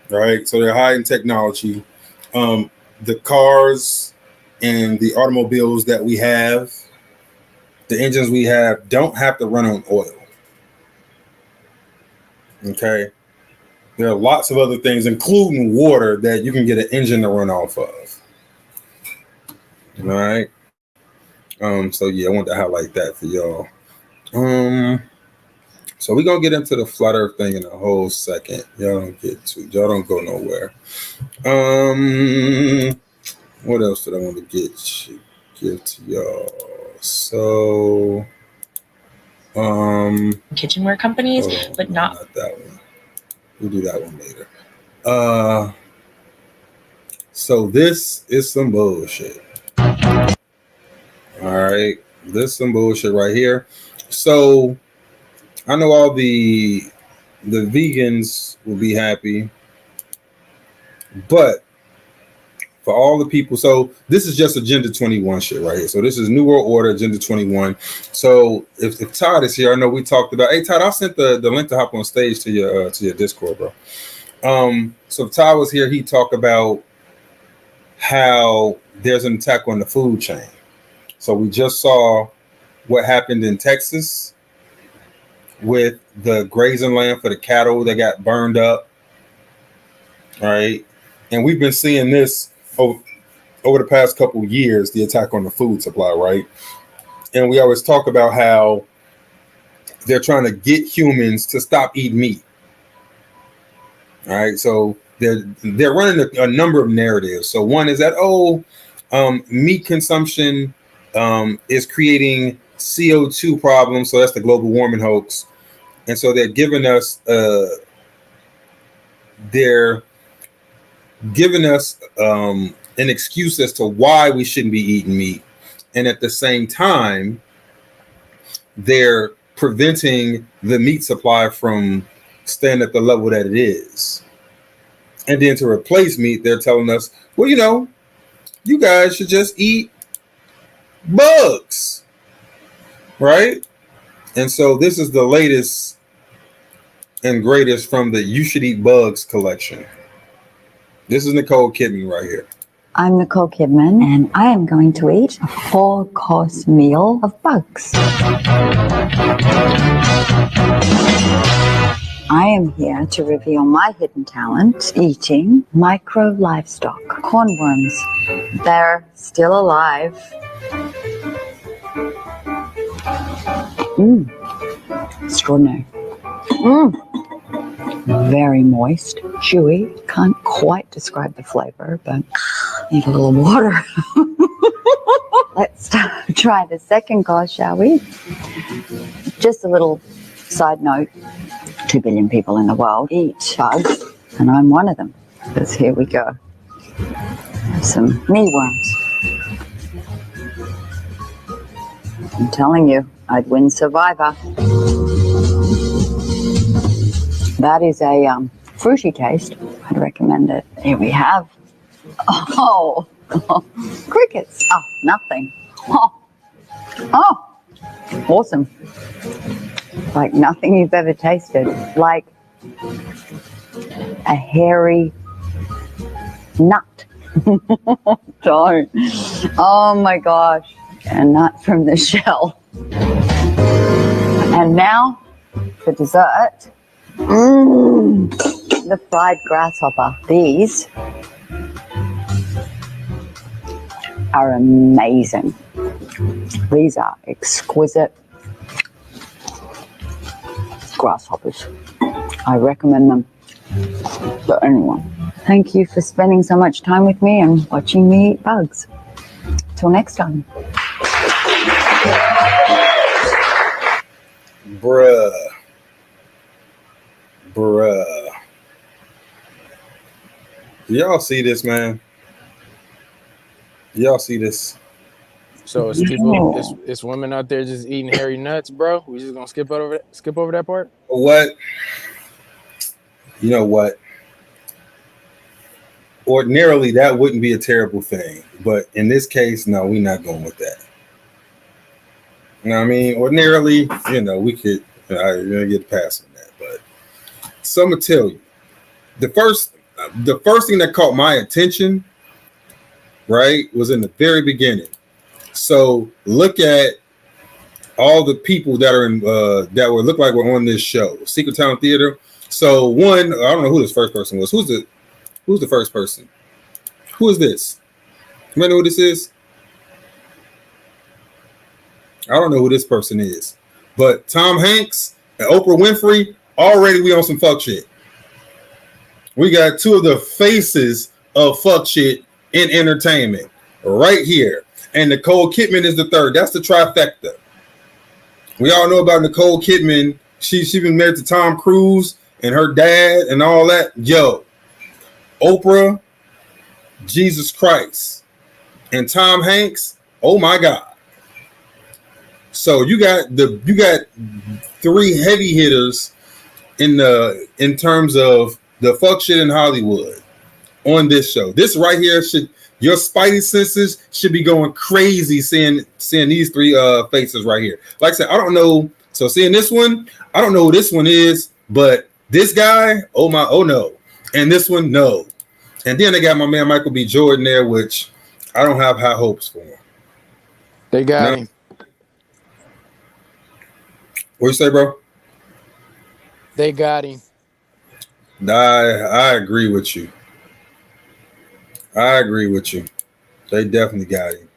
Right? So they're hiding technology. the cars and the automobiles that we have, the engines we have, don't have to run on oil. Okay. There are lots of other things, including water, that you can get an engine to run off of. All right. So yeah, I want to highlight that for y'all. So we're gonna get into the flat earth thing in a whole second. Y'all don't go nowhere. What else did I want to give to y'all? So kitchenware companies, but not that one. We'll do that one later. So this is some bullshit. All right, this is some bullshit right here. So I know all the vegans will be happy, but for all the people, so this is just Agenda 21 shit right here. So this is New World Order, Agenda 21. So if Todd is here, I know we talked about. Hey Todd, I sent the link to hop on stage to your Discord, bro. So if Todd was here, he talked about how there's an attack on the food chain. So we just saw what happened in Texas with the grazing land for the cattle that got burned up, right? And we've been seeing this over the past couple of years, the attack on the food supply, right? And we always talk about how they're trying to get humans to stop eating meat. All right, so they're running a number of narratives. So one is that meat consumption is creating CO2 problems, so that's the global warming hoax. And so they're giving us an excuse as to why we shouldn't be eating meat, and at the same time, they're preventing the meat supply from staying at the level that it is. And then to replace meat, they're telling us, well, you guys should just eat bugs, right? And so this is the latest and greatest from the You Should Eat Bugs collection. This is Nicole Kidman right here. I'm Nicole Kidman, and I am going to eat a 4-course meal of bugs. I am here to reveal my hidden talent, eating micro livestock, cornworms. They're still alive. Extraordinary. Very moist, chewy. Can't quite describe the flavor, but need a little water. Let's try the second course, shall we? Just a little side note. 2 billion people in the world eat bugs, and I'm one of them. Because here we go. Some mealworms. I'm telling you, I'd win Survivor. That is a fruity taste. I'd recommend it. Here we have. Oh, crickets. Oh, nothing. Oh, awesome. Like nothing you've ever tasted. Like a hairy nut. Don't. Oh my gosh. A nut from the shell. And now for dessert. The fried grasshopper. These are amazing. These are exquisite grasshoppers. I recommend them to anyone. Thank you for spending so much time with me and watching me eat bugs. Till next time. Bruh. Y'all see this, man? Y'all see this? So it's people, it's women out there just eating hairy nuts, bro. We just gonna skip over that part? What? You know what? Ordinarily, that wouldn't be a terrible thing, but in this case, no, we're not going with that. You know what I mean? Ordinarily, we could get past on that, but so I'm gonna tell you, the first thing that caught my attention right, was in the very beginning. So look at all the people that are in that would look like we're on this show, Secret Town Theater. So one, I don't know who this first person was. Who's the first person? Who is this? You might know who this is. I don't know who this person is, but Tom Hanks and Oprah Winfrey, already we on some fuck shit. We got two of the faces of fuck shit in entertainment right here. And Nicole Kidman is the third. That's the trifecta. We all know about Nicole Kidman. She's been married to Tom Cruise and her dad and all that. Yo, Oprah, Jesus Christ. And Tom Hanks, oh my God. So you got three heavy hitters in terms of the fuck shit in Hollywood on this show. This right here your spidey senses should be going crazy seeing these three faces right here. Like I said, I don't know. So seeing this one, I don't know who this one is, but this guy, oh no. And this one, no. And then they got my man Michael B. Jordan there, which I don't have high hopes for him. They got him. What you say, bro? They got him. I agree with you. They definitely got him.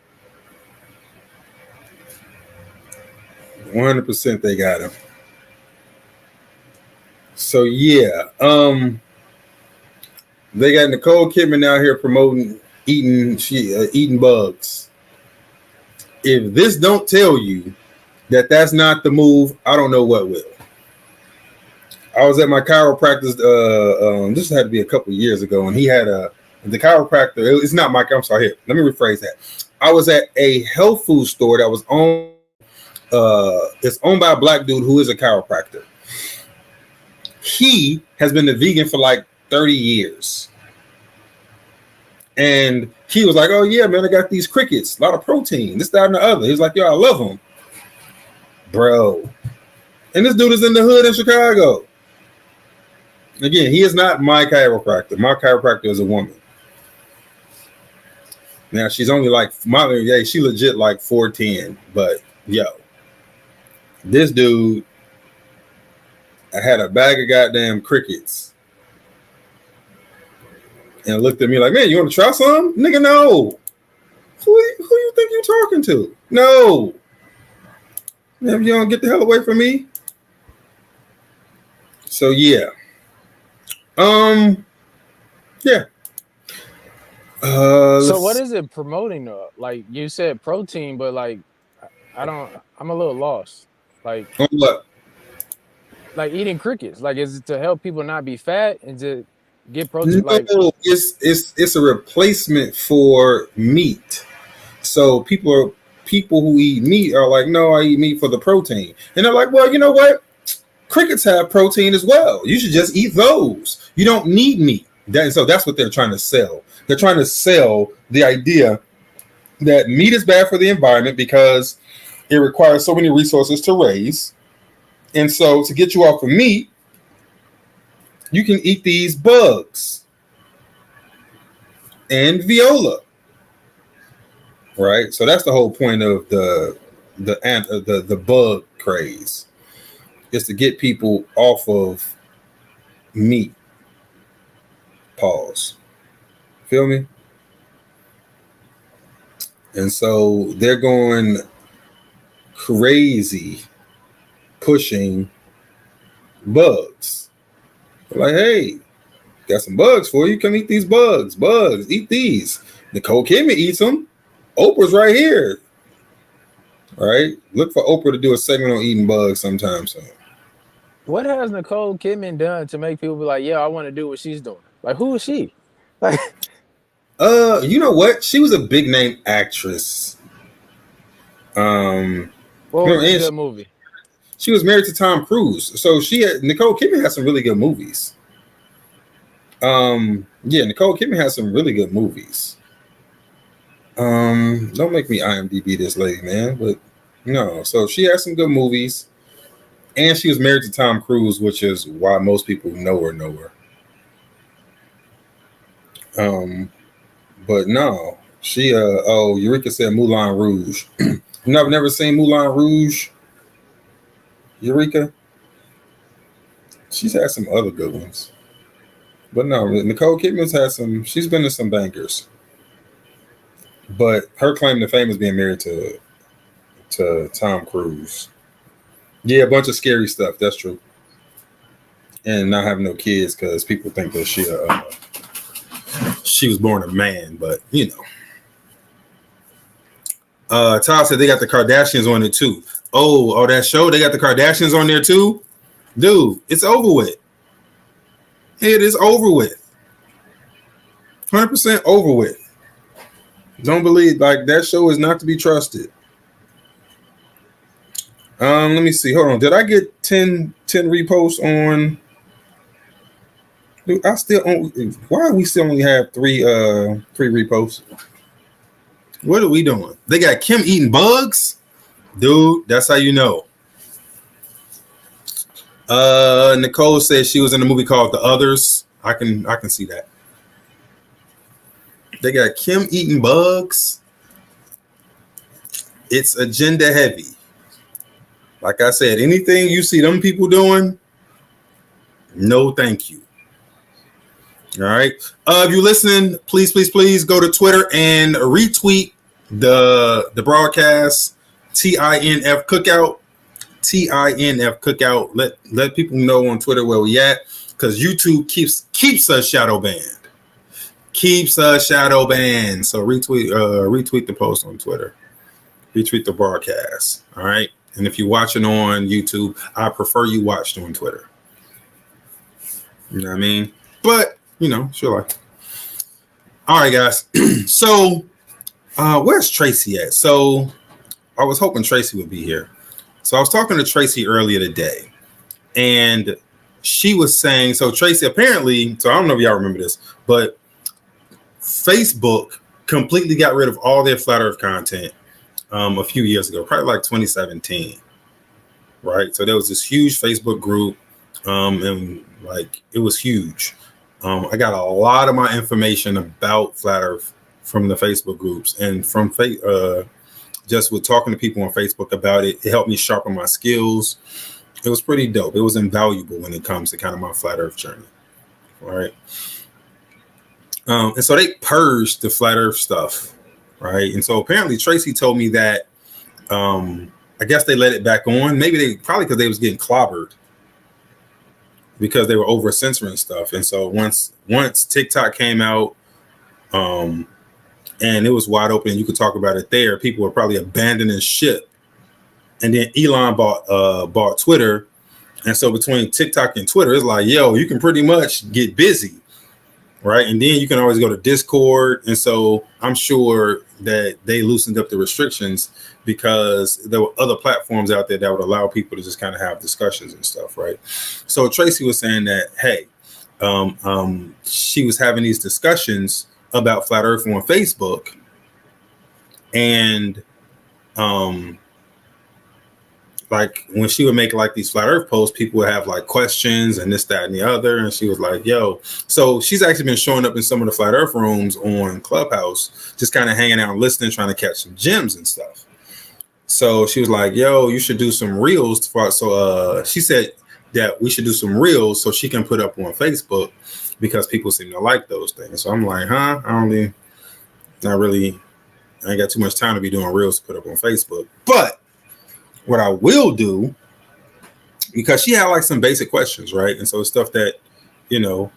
100% they got him. So yeah, they got Nicole Kidman out here promoting eating bugs. If this don't tell you that that's not the move, I don't know what will. I was at my chiropractor's. This had to be a couple of years ago, and he had the chiropractor. It's not my. I'm sorry. Here, let me rephrase that. I was at a health food store that was owned. It's owned by a black dude who is a chiropractor. He has been a vegan for like 30 years, and he was like, "Oh yeah, man, I got these crickets, a lot of protein, this, that, and the other." He's like, "Yo, I love them, bro." And this dude is in the hood in Chicago. Again, he is not my chiropractor. My chiropractor is a woman. Now she's only like she legit like 4'10", but yo, this dude, I had a bag of goddamn crickets and looked at me like, "Man, you want to try some?" Nigga, no. Who you think you talking to? No. Man, you don't get the hell away from me. So yeah. Yeah. So what is it promoting though? Like you said protein, but like I'm a little lost. Like what? Like eating crickets. Like is it to help people not be fat and to get protein? No, it's a replacement for meat. So people who eat meat are like, "No, I eat meat for the protein." And they're like, "Well, you know what? Crickets have protein as well. You should just eat those. You don't need meat." So that's what they're trying to sell. They're trying to sell the idea that meat is bad for the environment because it requires so many resources to raise. And so to get you off of meat, you can eat these bugs and viola. Right? So that's the whole point of the bug craze. Is to get people off of meat. Pause. Feel me? And so they're going crazy pushing bugs. They're like, "Hey, got some bugs for you. Come eat these bugs. Bugs, eat these." Nicole Kidman eats them. Oprah's right here. All right? Look for Oprah to do a segment on eating bugs sometime soon. What has Nicole Kidman done to make people be like, "Yeah, I want to do what she's doing"? Like, who is she? Like, you know what? She was a big name actress. What was a good movie? She was married to Tom Cruise, so Nicole Kidman has some really good movies. Yeah, Nicole Kidman has some really good movies. Don't make me IMDb this lady, man, but no. So she has some good movies. And she was married to Tom Cruise, which is why most people know her. But no, She Eureka said Moulin Rouge. I've never seen Moulin Rouge. Eureka. She's had some other good ones. But no, Nicole Kidman's had some, she's been to some bangers. But her claim to fame is being married to Tom Cruise. Yeah, a bunch of scary stuff. That's true. And not having no kids because people think that she was born a man, but you know. Todd said they got the Kardashians on it too. Oh, that show, they got the Kardashians on there too? Dude, it's over with. It is over with. 100% over with. Don't believe, like, that show is not to be trusted. Let me see. Hold on. Did I get 10 reposts on? Dude, why do we still only have three reposts? What are we doing? They got Kim eating bugs? Dude, that's how you know. Nicole says she was in a movie called The Others. I can see that. They got Kim eating bugs. It's agenda heavy. Like I said, anything you see them people doing, no thank you. All right. If you're listening, please go to Twitter and retweet the broadcast. TINF Cookout. TINF Cookout. Let people know on Twitter where we at, because YouTube keeps us shadow banned. Keeps us shadow banned. So retweet the post on Twitter. Retweet the broadcast. All right. And if you're watching on YouTube, I prefer you watched on Twitter. You know what I mean? But, you know, sure. All right, guys. So, where's Tracy at? So, I was hoping Tracy would be here. So, I was talking to Tracy earlier today, and she was saying, so Tracy apparently, so I don't know if y'all remember this, but Facebook completely got rid of all their Flat Earth content a few years ago, probably like 2017, right? So there was this huge Facebook group, and like it was huge. I got a lot of my information about Flat Earth from the Facebook groups, and from just with talking to people on Facebook about it. It helped me sharpen my skills. It was pretty dope. It was invaluable when it comes to kind of my Flat Earth journey, right? And so they purged the Flat Earth stuff. Right. And so apparently Tracy told me that I guess they let it back on. Maybe probably because they was getting clobbered because they were over censoring stuff. And so once TikTok came out and it was wide open and you could talk about it there, people were probably abandoning ship. And then Elon bought Twitter. And so between TikTok and Twitter, it's like, yo, you can pretty much get busy. Right. And then you can always go to Discord. And so I'm sure that they loosened up the restrictions because there were other platforms out there that would allow people to just kind of have discussions and stuff. Right. So Tracy was saying that, hey, she was having these discussions about Flat Earth on Facebook. And like when she would make like these Flat Earth posts, people would have like questions and this, that, and the other. And she was like, yo, so she's actually been showing up in some of the Flat Earth rooms on Clubhouse, just kind of hanging out and listening, trying to catch some gems and stuff. So she was like, yo, you should do some reels. So she said that we should do some reels so she can put up on Facebook because people seem to like those things. So I'm like, huh? I ain't got too much time to be doing reels to put up on Facebook. But what I will do, because she had like some basic questions, right? And so it's stuff that, you know,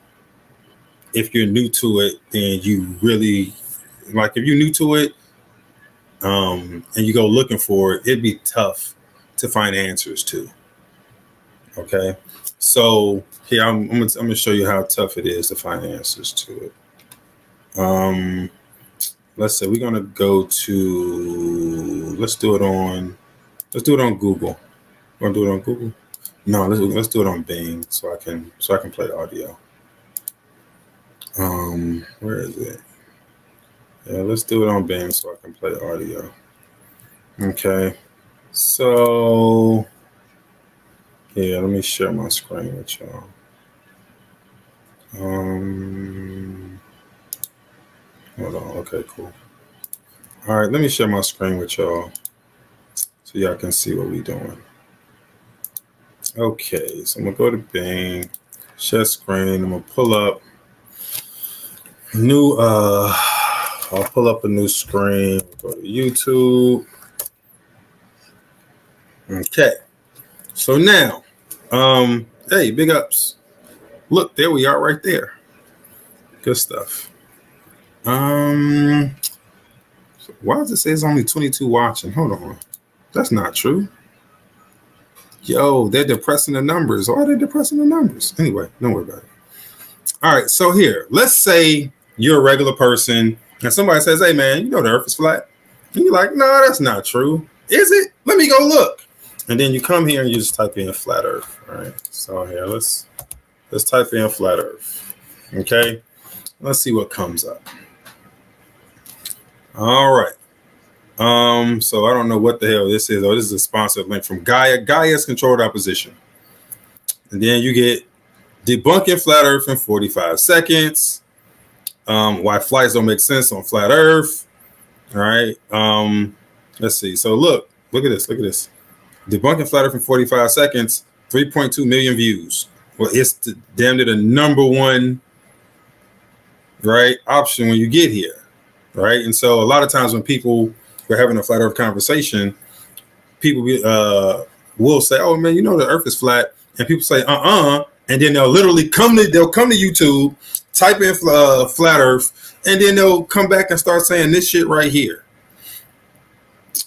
if you're new to it, then you really, like if you're new to it and you go looking for it, it'd be tough to find answers to. Okay. So here, I'm gonna show you how tough it is to find answers to it. Let's say we're gonna go to, let's do it on Google. Want to do it on Google? No, let's do it on Bing so I can play audio. Where is it? Yeah, let's do it on Bing so I can play audio. Okay. So yeah, let me share my screen with y'all. Hold on. Okay, cool. All right, let me share my screen with y'all so y'all can see what we doing. Okay, so I'm gonna go to Bing, share screen. I'm gonna pull up new. I'll pull up a new screen. Go to YouTube. Okay, so now, hey, big ups. Look, there we are, right there. Good stuff. Why does it say it's only 22 watching? Hold on, that's not true. Yo, they're depressing the numbers. Why are they depressing the numbers? Anyway, don't worry about it. All right, so here, let's say you're a regular person and somebody says, hey man, you know the earth is flat. And you're like, no, that's not true. Is it? Let me go look. And then you come here and you just type in flat earth. All right, so here, let's type in flat earth. Okay, let's see what comes up. All right. So I don't know what the hell this is. Oh, this is a sponsored link from Gaia. Gaia's controlled opposition. And then you get debunking flat earth in 45 seconds. Why flights don't make sense on flat earth. All right. Let's see. So look at this. Debunking flat earth in 45 seconds, 3.2 million views. Well, it's damn near the number one, right, option when you get here. Right. And so a lot of times when people were having a flat earth conversation, people will say, oh man, you know the earth is flat. And people say, and then they'll literally come to YouTube, type in flat earth, and then they'll come back and start saying this shit right here.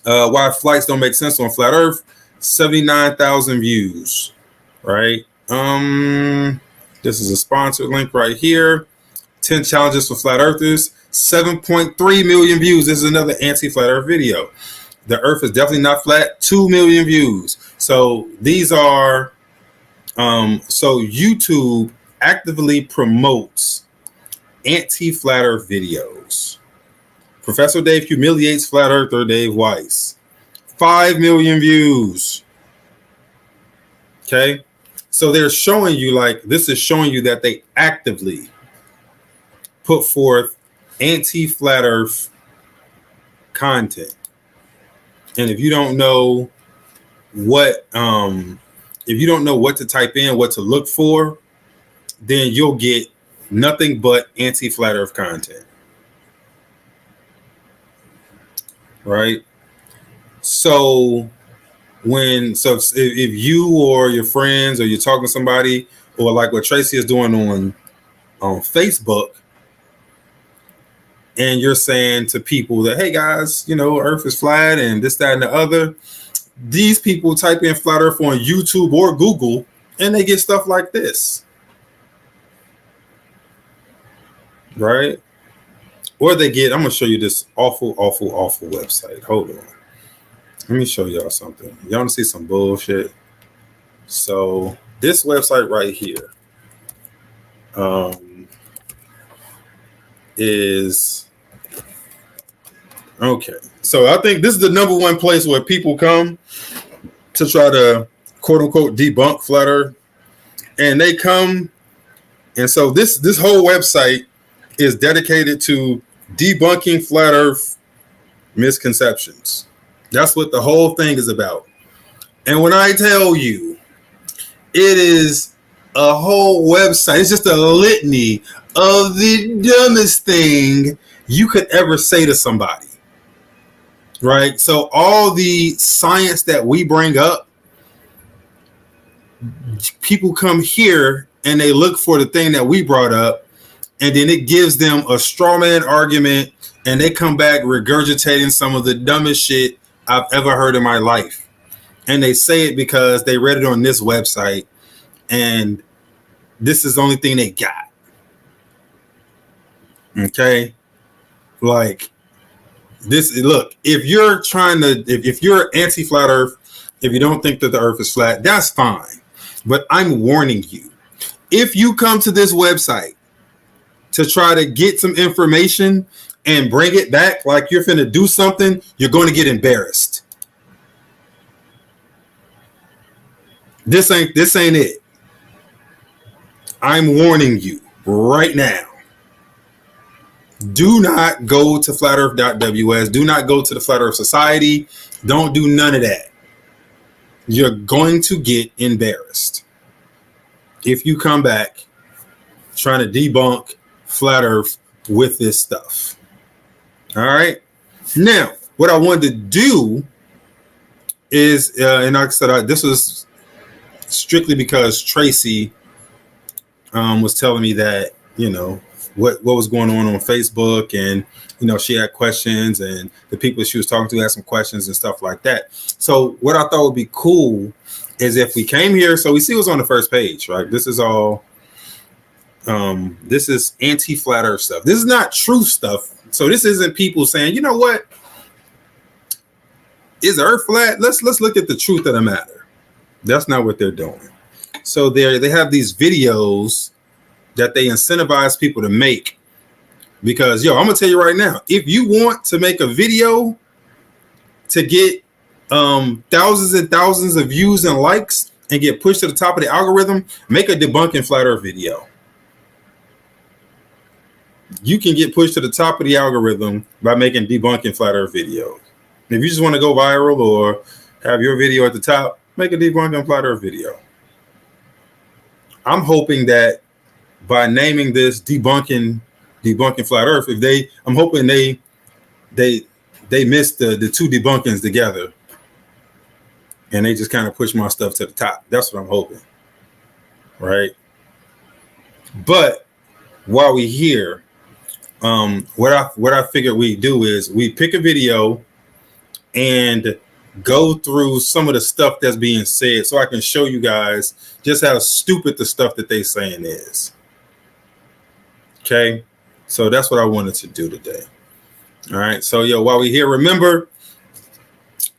Why flights don't make sense on flat earth, 79,000 views, right? This is a sponsored link right here. 10 challenges for flat earthers, 7.3 million views. This is another anti-flat earth video. The earth is definitely not flat, 2 million views. So these are, so YouTube actively promotes anti-flat earth videos. Professor Dave humiliates flat earther Dave Weiss. 5 million views. Okay. So they're showing you, like, this is showing you that they actively put forth anti-flat earth content. And if you don't know what to type in, what to look for, then you'll get nothing but anti-flat earth content. Right? So if you or your friends or you're talking to somebody, or like what Tracy is doing on Facebook, and you're saying to people that, hey guys, you know, earth is flat and this, that, and the other, these people type in flat earth on YouTube or Google and they get stuff like this. Right? Or they get, I'm going to show you this awful website. Hold on. Let me show y'all something. Y'all want to see some bullshit? So this website right here is, okay. So I think this is the number one place where people come to try to quote unquote debunk flat earth. And they come, and so this whole website is dedicated to debunking flat earth misconceptions. That's what the whole thing is about. And when I tell you, it is a whole website, it's just a litany of the dumbest thing you could ever say to somebody. Right? So all the science that we bring up, people come here and they look for the thing that we brought up, and then it gives them a straw man argument, and they come back regurgitating some of the dumbest shit I've ever heard in my life. And they say it because they read it on this website, and this is the only thing they got. Okay? Like, this, look, if you're if you're anti-flat earth, if you don't think that the earth is flat, that's fine. But I'm warning you, if you come to this website to try to get some information and bring it back like you're finna do something, you're going to get embarrassed. This ain't it. I'm warning you right now. Do not go to flatearth.ws. Do not go to the Flat Earth Society. Don't do none of that. You're going to get embarrassed if you come back trying to debunk Flat Earth with this stuff. All right. Now, what I wanted to do is, and like I said, this was strictly because Tracy was telling me that, you know, what was going on Facebook, and, you know, she had questions, and the people she was talking to had some questions and stuff like that. So what I thought would be cool is if we came here, so we see what's on the first page, right? This is all, this is anti-Flat Earth stuff. This is not truth stuff. So this isn't people saying, you know what, is Earth flat? Let's look at the truth of the matter. That's not what they're doing. So they have these videos that they incentivize people to make, because, yo, I'm gonna tell you right now, if you want to make a video to get thousands and thousands of views and likes and get pushed to the top of the algorithm, make a debunking Flat Earth video. You can get pushed to the top of the algorithm by making debunking Flat Earth videos. If you just want to go viral or have your video at the top, make a debunking Flat Earth video. I'm hoping that by naming this debunking Flat Earth, I'm hoping they missed the two debunkings together, and they just kind of push my stuff to the top. That's what I'm hoping, right? But while we here, what I figured we do is we pick a video and go through some of the stuff that's being said, so I can show you guys just how stupid the stuff that they saying is. Okay, so that's what I wanted to do today. All right, so yo, while we here, remember,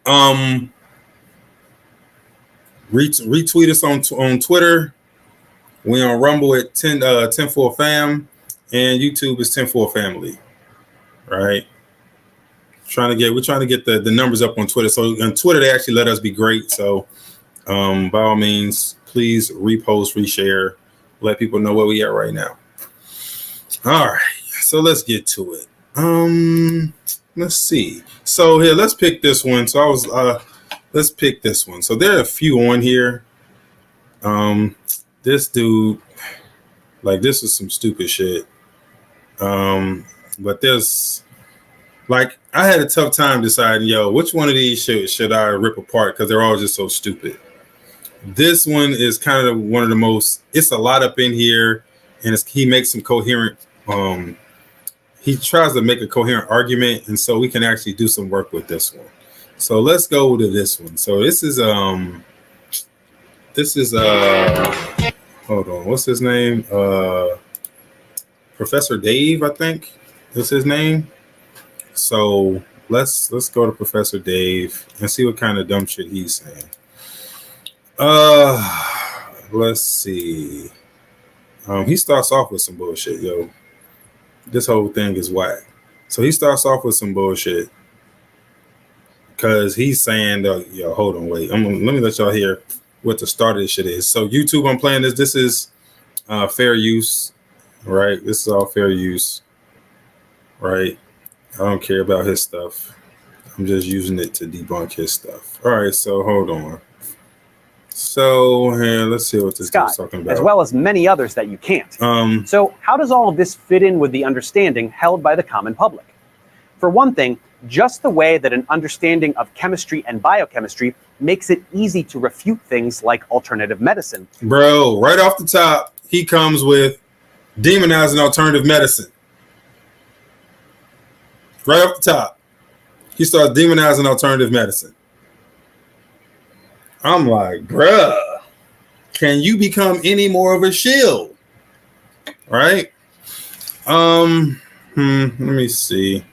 retweet us on Twitter. We on Rumble at 10-4 fam, and YouTube is 10-4 family. Right, we're trying to get the numbers up on Twitter. So on Twitter, they actually let us be great. So by all means, please repost, reshare, let people know where we are right now. All right, so let's get to it. Let's see. So here, let's pick this one. So let's pick this one. So there are a few on here. This dude, like, this is some stupid shit. But there's, like, I had a tough time deciding, yo, which one of these should I rip apart, because they're all just so stupid. This one is kind of one of the most, it's a lot up in here, and he makes some coherent, he tries to make a coherent argument, and so we can actually do some work with this one. So let's go to this one. So this is hold on, what's his name? Professor Dave, I think is his name. So let's go to Professor Dave and see what kind of dumb shit he's saying. Let's see. He starts off with some bullshit, yo. This whole thing is whack. So he starts off with some bullshit because he's saying, yo, hold on, wait. Let me let y'all hear what the start of this shit is. So YouTube, I'm playing this. This is fair use, right? This is all fair use, right? I don't care about his stuff. I'm just using it to debunk his stuff. All right, so hold on. So here, let's see what this guy's talking about. As well as many others that you can't. So how does all of this fit in with the understanding held by the common public? For one thing, just the way that an understanding of chemistry and biochemistry makes it easy to refute things like alternative medicine. Bro, right off the top, he comes with demonizing alternative medicine. Right off the top, he starts demonizing alternative medicine. I'm like, bruh, can you become any more of a shill? Right? Let me see.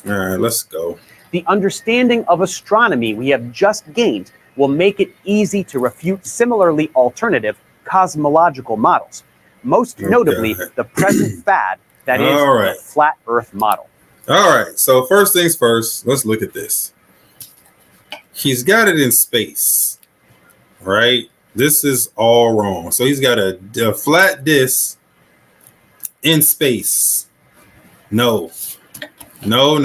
All right, let's go. The understanding of astronomy we have just gained will make it easy to refute similarly alternative cosmological models, most notably the present fad that is the flat Earth model. All right, so first things first, let's look at this. He's got it in space, right? This is all wrong. So he's got a flat disk in space. No. Now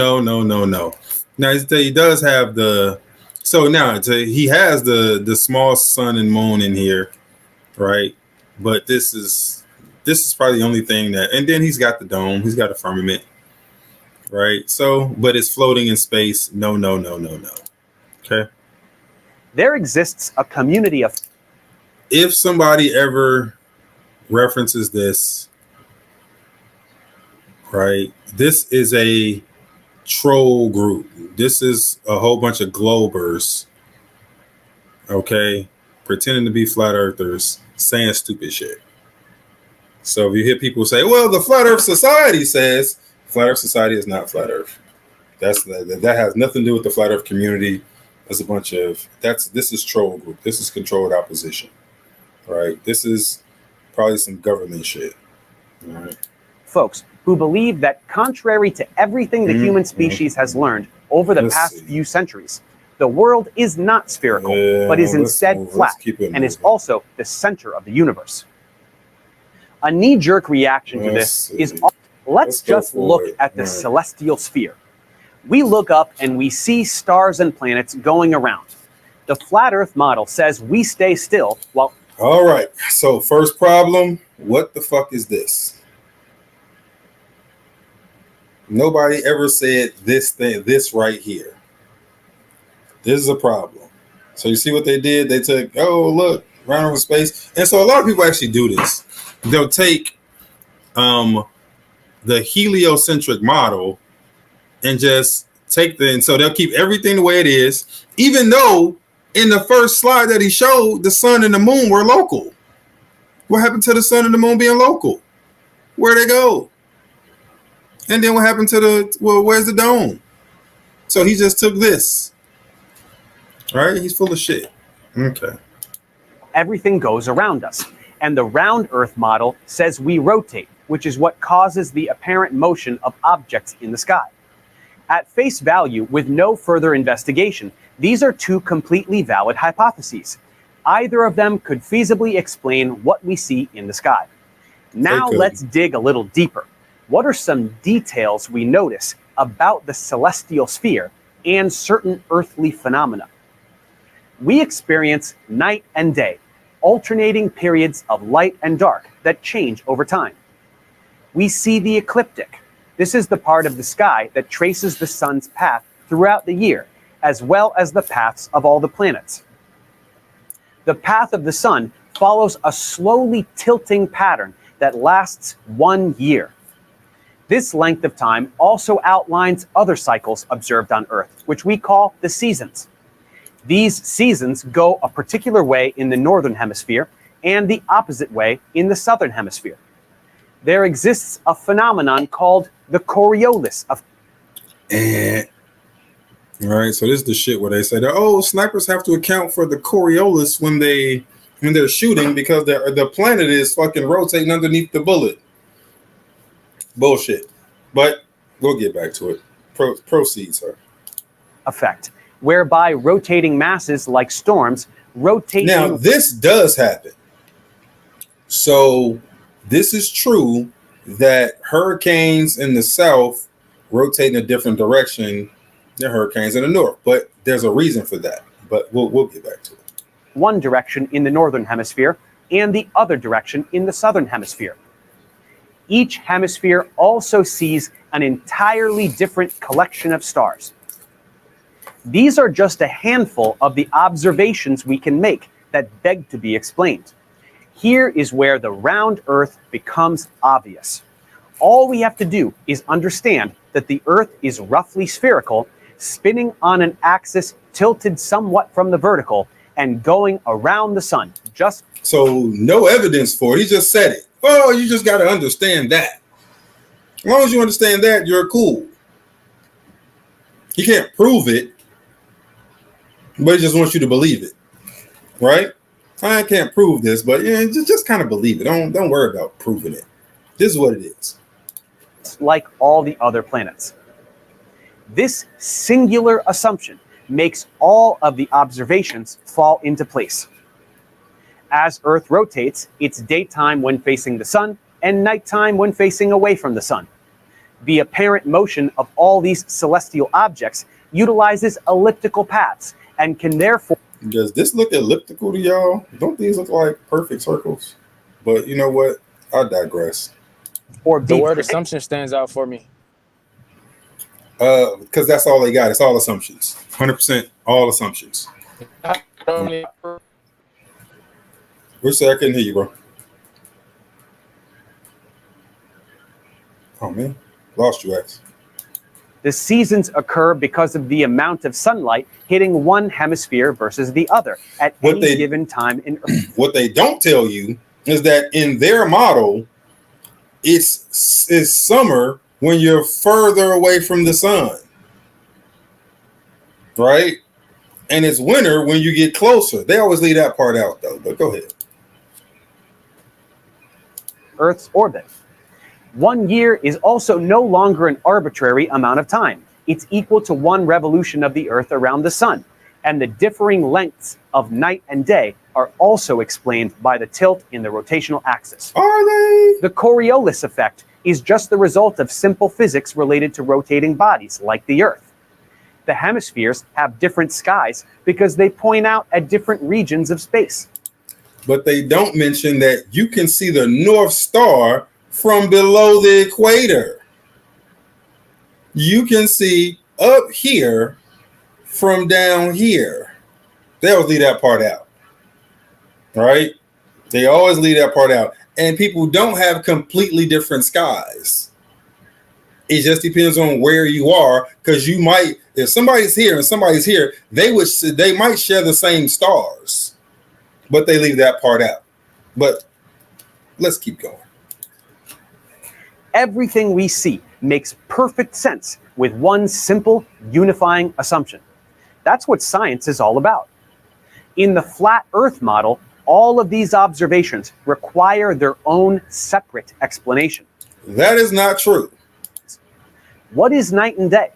he does have the. So now he has the small sun and moon in here, right? But this is probably the only thing that. And then he's got the dome. He's got a firmament, right? So, but it's floating in space. No. Okay. There exists a community of. If somebody ever references this, right? This is a troll group. This is a whole bunch of globers, okay, pretending to be flat earthers, saying stupid shit. So if you hear people say, well, the Flat Earth Society says, Flat Earth Society is not flat earth. That has nothing to do with the flat earth community. There's a bunch of this is troll group. This is controlled opposition, right? This is probably some government shit. All right. Folks who believe that contrary to everything the human species has learned over the past few centuries, the world is not spherical, but is instead flat and is also the center of the universe. A knee-jerk reaction to this is, let's just look at the celestial sphere. We look up and we see stars and planets going around. The flat Earth model says we stay still while... All right, so first problem, what the fuck is this? Nobody ever said this right here. This is a problem. So you see what they did? They took, oh, look, round over space. And so a lot of people actually do this. They'll take the heliocentric model and just take and so they'll keep everything the way it is, even though in the first slide that he showed, the sun and the moon were local. What happened to the sun and the moon being local? Where'd they go? And then what happened to where's the dome? So he just took this. Right? He's full of shit. Okay. Everything goes around us. And the round Earth model says we rotate, which is what causes the apparent motion of objects in the sky. At face value, with no further investigation, these are two completely valid hypotheses. Either of them could feasibly explain what we see in the sky. Now let's dig a little deeper. What are some details we notice about the celestial sphere and certain earthly phenomena? We experience night and day, alternating periods of light and dark that change over time. We see the ecliptic. This is the part of the sky that traces the sun's path throughout the year, as well as the paths of all the planets. The path of the sun follows a slowly tilting pattern that lasts 1 year. This length of time also outlines other cycles observed on Earth, which we call the seasons. These seasons go a particular way in the northern hemisphere and the opposite way in the southern hemisphere. There exists a phenomenon called the Coriolis of... All right, so this is the shit where they say that, oh, snipers have to account for the Coriolis when they're shooting because the planet is fucking rotating underneath the bullet. Bullshit. But we'll get back to it. Proceed, sir. Effect, whereby rotating masses like storms rotate... Now, this does happen. So this is true that hurricanes in the south rotate in a different direction than hurricanes in the north. But there's a reason for that. But we'll get back to it. One direction in the northern hemisphere and the other direction in the southern hemisphere. Each hemisphere also sees an entirely different collection of stars. These are just a handful of the observations we can make that beg to be explained. Here is where the round Earth becomes obvious. All we have to do is understand that the Earth is roughly spherical, spinning on an axis tilted somewhat from the vertical, and going around the sun. So no evidence for it. He just said it. Oh, you just got to understand that. As long as you understand that, you're cool. He can't prove it, but he just wants you to believe it, right? I can't prove this, but yeah, just kind of believe it. Don't worry about proving it. This is what it is. Like all the other planets. This singular assumption makes all of the observations fall into place. As Earth rotates, it's daytime when facing the sun and nighttime when facing away from the sun. The apparent motion of all these celestial objects utilizes elliptical paths and can therefore... Does this look elliptical to y'all? Don't these look like perfect circles? But you know what? I digress. Or the word assumption stands out for me. Because that's all they got. It's all assumptions. 100% all assumptions. What's that? I couldn't hear you, bro. Oh, man. Lost you, X. The seasons occur because of the amount of sunlight hitting one hemisphere versus the other at any given time in Earth. What they don't tell you is that in their model, it's summer when you're further away from the sun, right? And it's winter when you get closer. They always leave that part out, though. But go ahead. Earth's orbit. 1 year is also no longer an arbitrary amount of time. It's equal to one revolution of the Earth around the sun, and the differing lengths of night and day are also explained by the tilt in the rotational axis. Are they? The Coriolis effect is just the result of simple physics related to rotating bodies like the Earth. The hemispheres have different skies because they point out at different regions of space. But they don't mention that you can see the North Star from below the equator. You can see up here from down here. They always leave that part out, right? They always leave that part out. And people don't have completely different skies. It just depends on where you are, because you might, if somebody's here and somebody's here, they might share the same stars, but they leave that part out. But let's keep going. Everything we see makes perfect sense with one simple unifying assumption. That's what science is all about. In the flat Earth model, all of these observations require their own separate explanation. That is not true. What is night and day?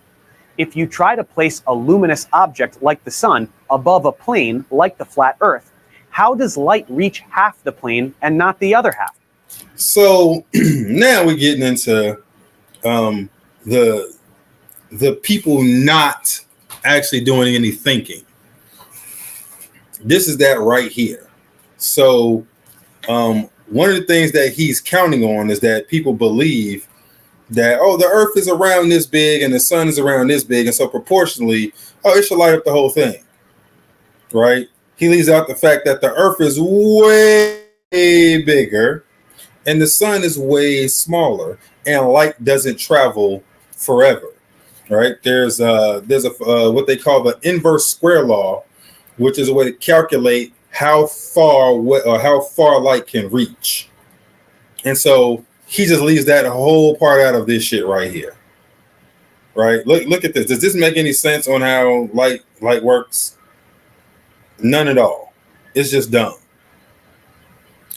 If you try to place a luminous object like the sun above a plane like the flat Earth, how does light reach half the plane and not the other half? So now we're getting into the people not actually doing any thinking. This is that right here. So one of the things that he's counting on is that people believe that, oh, the Earth is around this big and the sun is around this big, and so proportionally, oh, it should light up the whole thing, right? He leaves out the fact that the Earth is way bigger and the sun is way smaller, and light doesn't travel forever, right? There's what they call the inverse square law, which is a way to calculate how far light can reach. And so he just leaves that whole part out of this shit right here, right? Look at this. Does this make any sense on how light works? None at all. It's just dumb.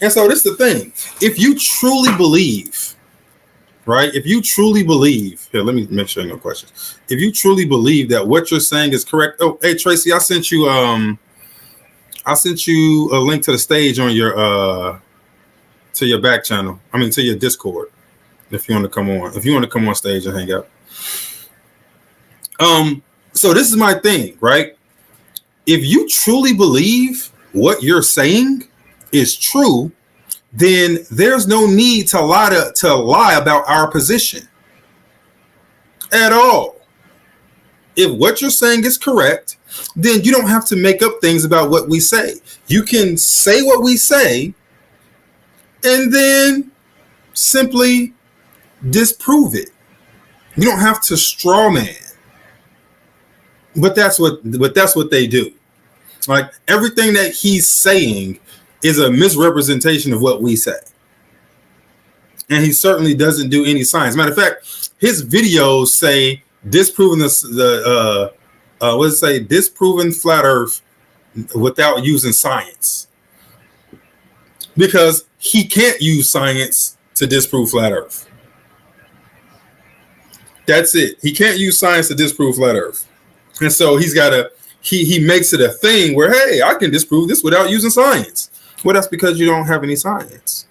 And so this is the thing. If you truly believe, right? If you truly believe, here, let me make sure no questions. If you truly believe that what you're saying is correct. Oh, hey Tracy, I sent you a link to the stage on your to your back channel. I mean to your Discord. If you want to come on. If you want to come on stage and hang out. So this is my thing, right? If you truly believe what you're saying is true, then there's no need to lie about our position at all. If what you're saying is correct, then you don't have to make up things about what we say. You can say what we say and then simply disprove it. You don't have to straw man. But that's what they do. Like everything that he's saying is a misrepresentation of what we say. And he certainly doesn't do any science. Matter of fact, his videos say disproving disproving flat Earth without using science. Because he can't use science to disprove flat Earth. That's it. He can't use science to disprove flat Earth. And so he makes it a thing where, hey, I can disprove this without using science. Well, that's because you don't have any science.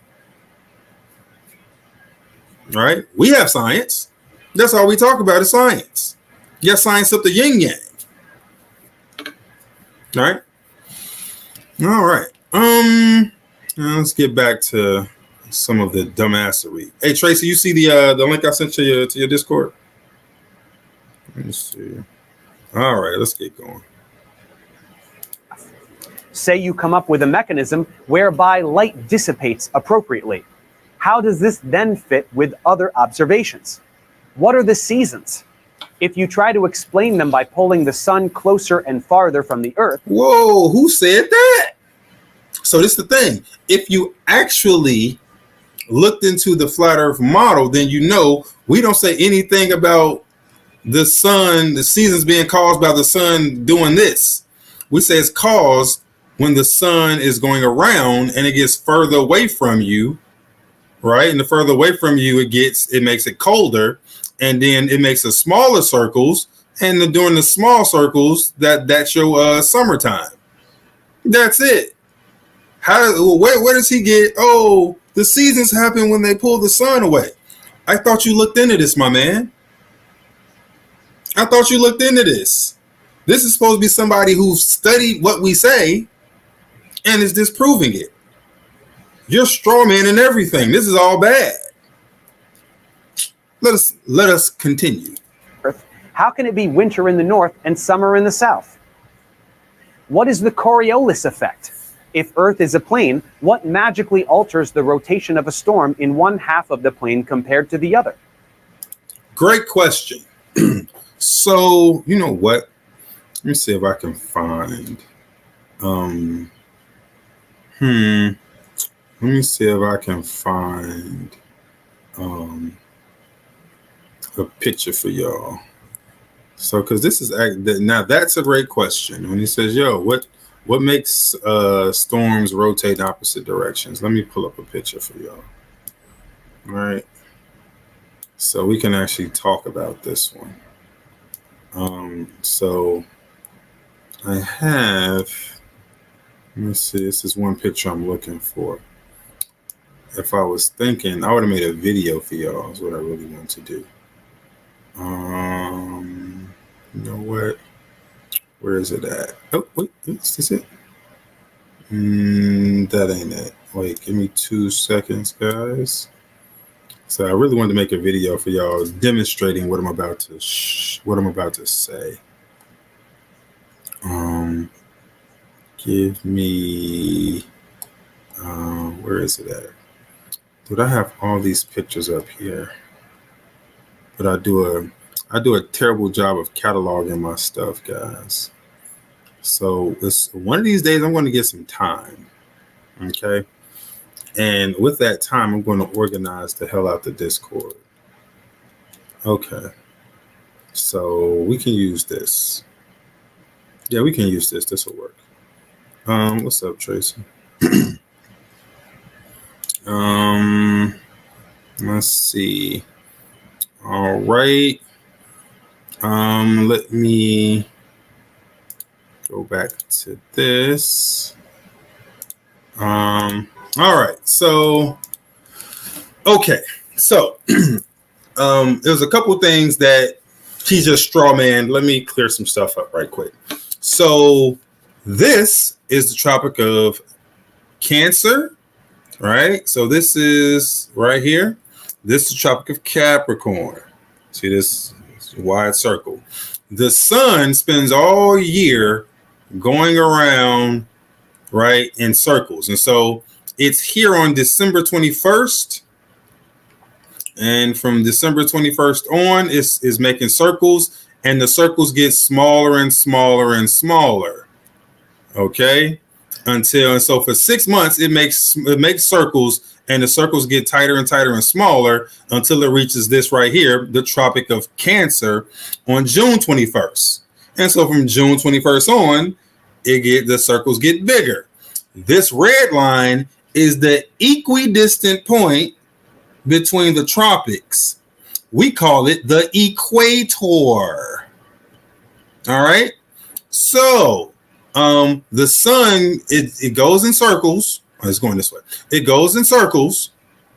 Right? We have science. That's all we talk about is science. Yeah, science up the yin yang. All right. All right. Now let's get back to some of the dumbassery. Hey Tracy, you see the link I sent to your Discord? Let me see. All right, let's get going. Say you come up with a mechanism whereby light dissipates appropriately. How does this then fit with other observations? What are the seasons? If you try to explain them by pulling the sun closer and farther from the earth. Whoa, who said that? So this is the thing. If you actually looked into the flat earth model, then you know we don't say anything about the sun, the seasons being caused by the sun doing this. We say it's caused when the sun is going around and it gets further away from you, right? And the further away from you it makes it colder, and then it makes the smaller circles, and during the small circles that's your summertime. That's it. Where does he get? Oh, the seasons happen when they pull the sun away. I thought you looked into this, my man. I thought you looked into this. This is supposed to be somebody who studied what we say and is disproving it. You're straw man and everything. This is all bad. Let us continue. How can it be winter in the north and summer in the south? What is the Coriolis effect? If Earth is a plane, what magically alters the rotation of a storm in one half of the plane compared to the other? Great question. So, you know what? Let me see if I can find. Let me see if I can find a picture for y'all. So, because this is now that's a great question. When he says, "Yo, what makes storms rotate in opposite directions?" Let me pull up a picture for y'all. All right. So we can actually talk about this one. So I have, let me see, this is one picture I'm looking for. If I was thinking, I would have made a video for y'all is what I really want to do. You know what? Where is it at? Oh, wait, is this it? That ain't it. Wait, give me 2 seconds, guys. So I really wanted to make a video for y'all demonstrating what I'm about to say. Give me where is it at? Dude, I have all these pictures up here, but I do a terrible job of cataloging my stuff, guys. So it's one of these days I'm going to get some time, okay? And with that time, I'm going to organize the hell out the Discord. Okay. So we can use this. Yeah, we can use this. This will work. What's up, Tracy? Let's see. All right. Let me go back to this. All right. So, okay. So, there's a couple things that he just straw man. Let me clear some stuff up right quick. So, this is the Tropic of Cancer, right? So, this is right here. This is the Tropic of Capricorn. See this wide circle. The sun spends all year going around, right, in circles. And so it's here on December 21st. And from December 21st on, is making circles, and the circles get smaller and smaller and smaller. Okay? And so for 6 months, it makes circles, and the circles get tighter and tighter and smaller until it reaches this right here, the Tropic of Cancer, on June 21st. And so from June 21st on, the circles get bigger. This red line is the equidistant point between the tropics. We call it the equator. All right. So the sun, it goes in circles. Oh, it's going this way. It goes in circles.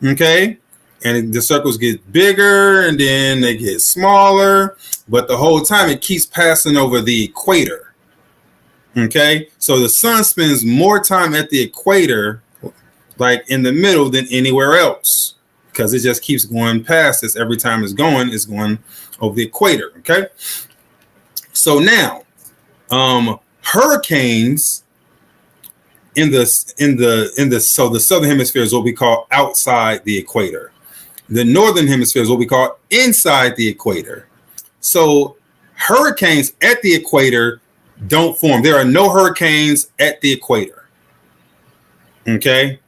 Okay. And the circles get bigger and then they get smaller, but the whole time it keeps passing over the equator. Okay, so the sun spends more time at the equator, like in the middle, than anywhere else, because it just keeps going past this. Every time it's going over the equator. Okay, so now hurricanes in the southern hemisphere is what we call outside the equator. The northern hemisphere is what we call inside the equator. So hurricanes at the equator don't form. There are no hurricanes at the equator. Okay.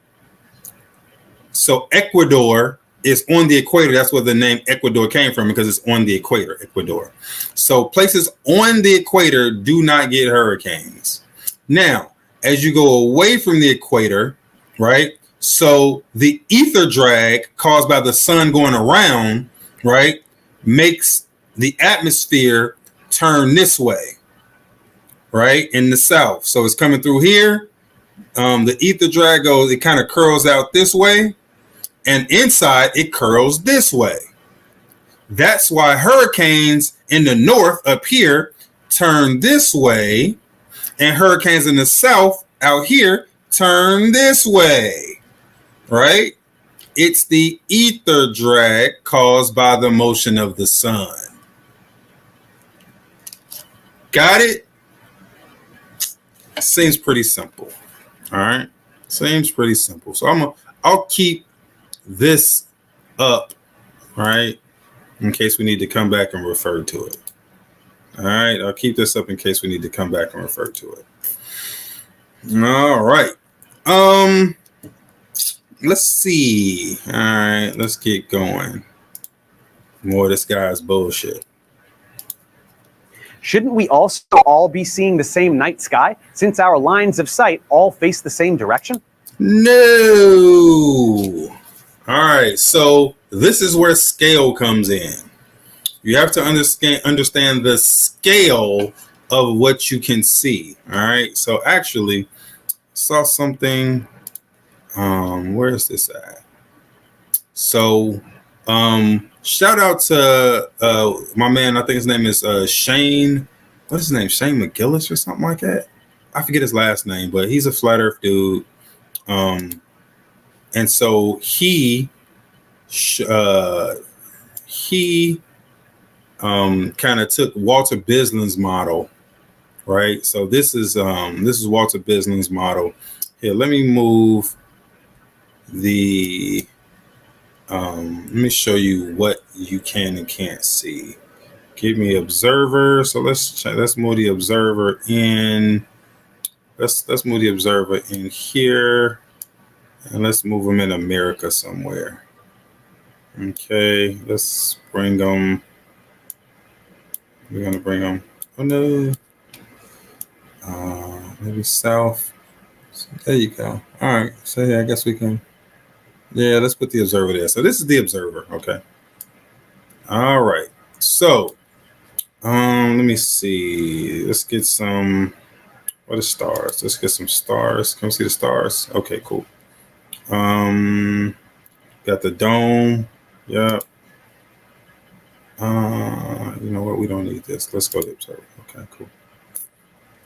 So Ecuador is on the equator. That's where the name Ecuador came from, because it's on the equator, Ecuador. So places on the equator do not get hurricanes. Now, as you go away from the equator, right? So the ether drag caused by the sun going around, right, makes the atmosphere turn this way, right, in the south. So it's coming through here. The ether drag goes, it kind of curls out this way, and inside it curls this way. That's why hurricanes in the north up here turn this way, and hurricanes in the south out here turn this way. Right? It's the ether drag caused by the motion of the sun. Got it? Seems pretty simple. All right. Seems pretty simple. So I'll keep this up, right, in case we need to come back and refer to it. All right. I'll keep this up in case we need to come back and refer to it. All right. Let's see. All right, let's get going. More of this guy's bullshit. Shouldn't we also all be seeing the same night sky, since our lines of sight all face the same direction? No. All right, so this is where scale comes in. You have to understand the scale of what you can see. All right, so actually, I saw something. Where is this at? So, shout out to my man. I think his name is Shane. What's his name? Shane McGillis or something like that. I forget his last name, but he's a flat Earth dude. And so he kind of took Walter Bislin's model, right? So this is Walter Bislin's model. Here, let me move the let me show you what you can and can't see. Give me observer. So let's move the observer in. Let's move the observer in here, and let's move them in America somewhere. Okay, let's bring them. We're gonna bring them. Oh no. Maybe south. So there you go. All right. So yeah, I guess we can. Yeah, let's put the observer there. So this is the observer. Okay. All right. So, let me see. Let's get some. What are stars? Let's get some stars. Can we see the stars? Okay, cool. Got the dome. Yep. You know what? We don't need this. Let's go to the observer. Okay, cool.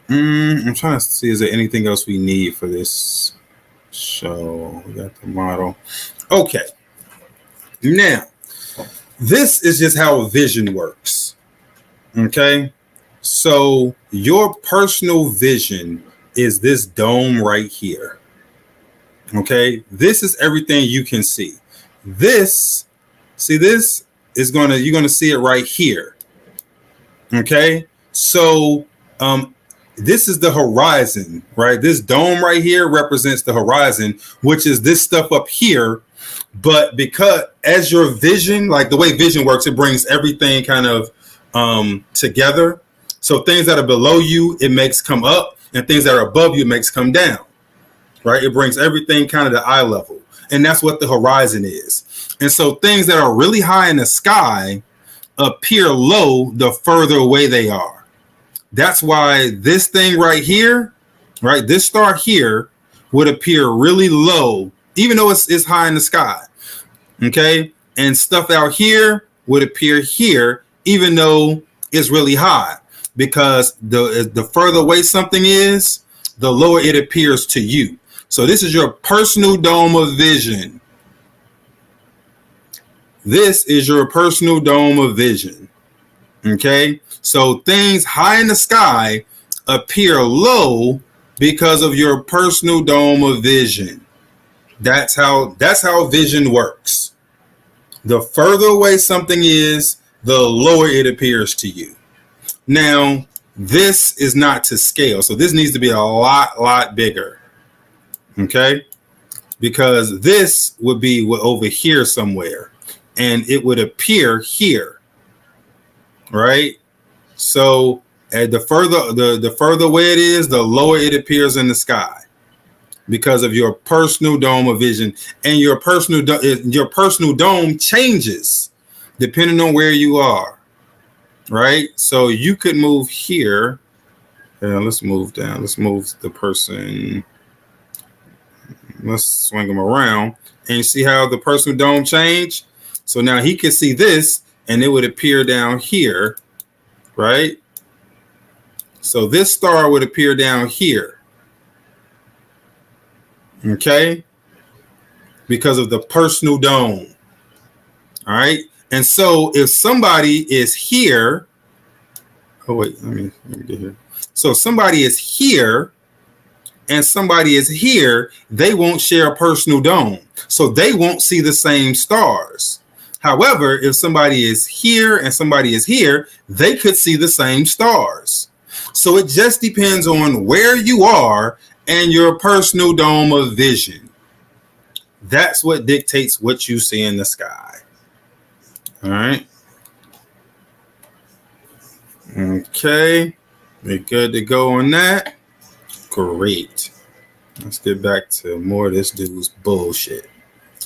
I'm trying to see, is there anything else we need for this show? We got the model. Okay. Now, this is just how vision works. Okay. So your personal vision is this dome right here. Okay. This is everything you can see. This is you're going to see it right here. Okay. So, this is the horizon, right? This dome right here represents the horizon, which is this stuff up here. But because as your vision, like the way vision works, it brings everything kind of together. So things that are below you, it makes come up, and things that are above you, it makes come down, right? It brings everything kind of to eye level. And that's what the horizon is. And so things that are really high in the sky appear low the further away they are. That's why this thing right here, right, this star here would appear really low, even though it's high in the sky. Okay, and stuff out here would appear here, even though it's really high, because the further away something is, the lower it appears to you. So this is your personal dome of vision. This is your personal dome of vision. Okay, so things high in the sky appear low because of your personal dome of vision. That's how vision works. The further away something is, the lower it appears to you. Now, this is not to scale, so this needs to be a lot bigger. Okay, because this would be over here somewhere, and it would appear here. Right, so at the further away it is, the lower it appears in the sky, because of your personal dome of vision, and your personal dome changes depending on where you are. Right, so you could move here. Let's move down. Let's move the person. Let's swing him around, and you see how the personal dome changed. So now he can see this, and it would appear down here, right? So this star would appear down here, okay? Because of the personal dome, all right? And so if somebody is here, oh wait, let me get here. So if somebody is here and somebody is here, they won't share a personal dome, so they won't see the same stars. However, if somebody is here and somebody is here, they could see the same stars. So it just depends on where you are and your personal dome of vision. That's what dictates what you see in the sky. All right. Okay. We're good to go on that. Great. Let's get back to more of this dude's bullshit.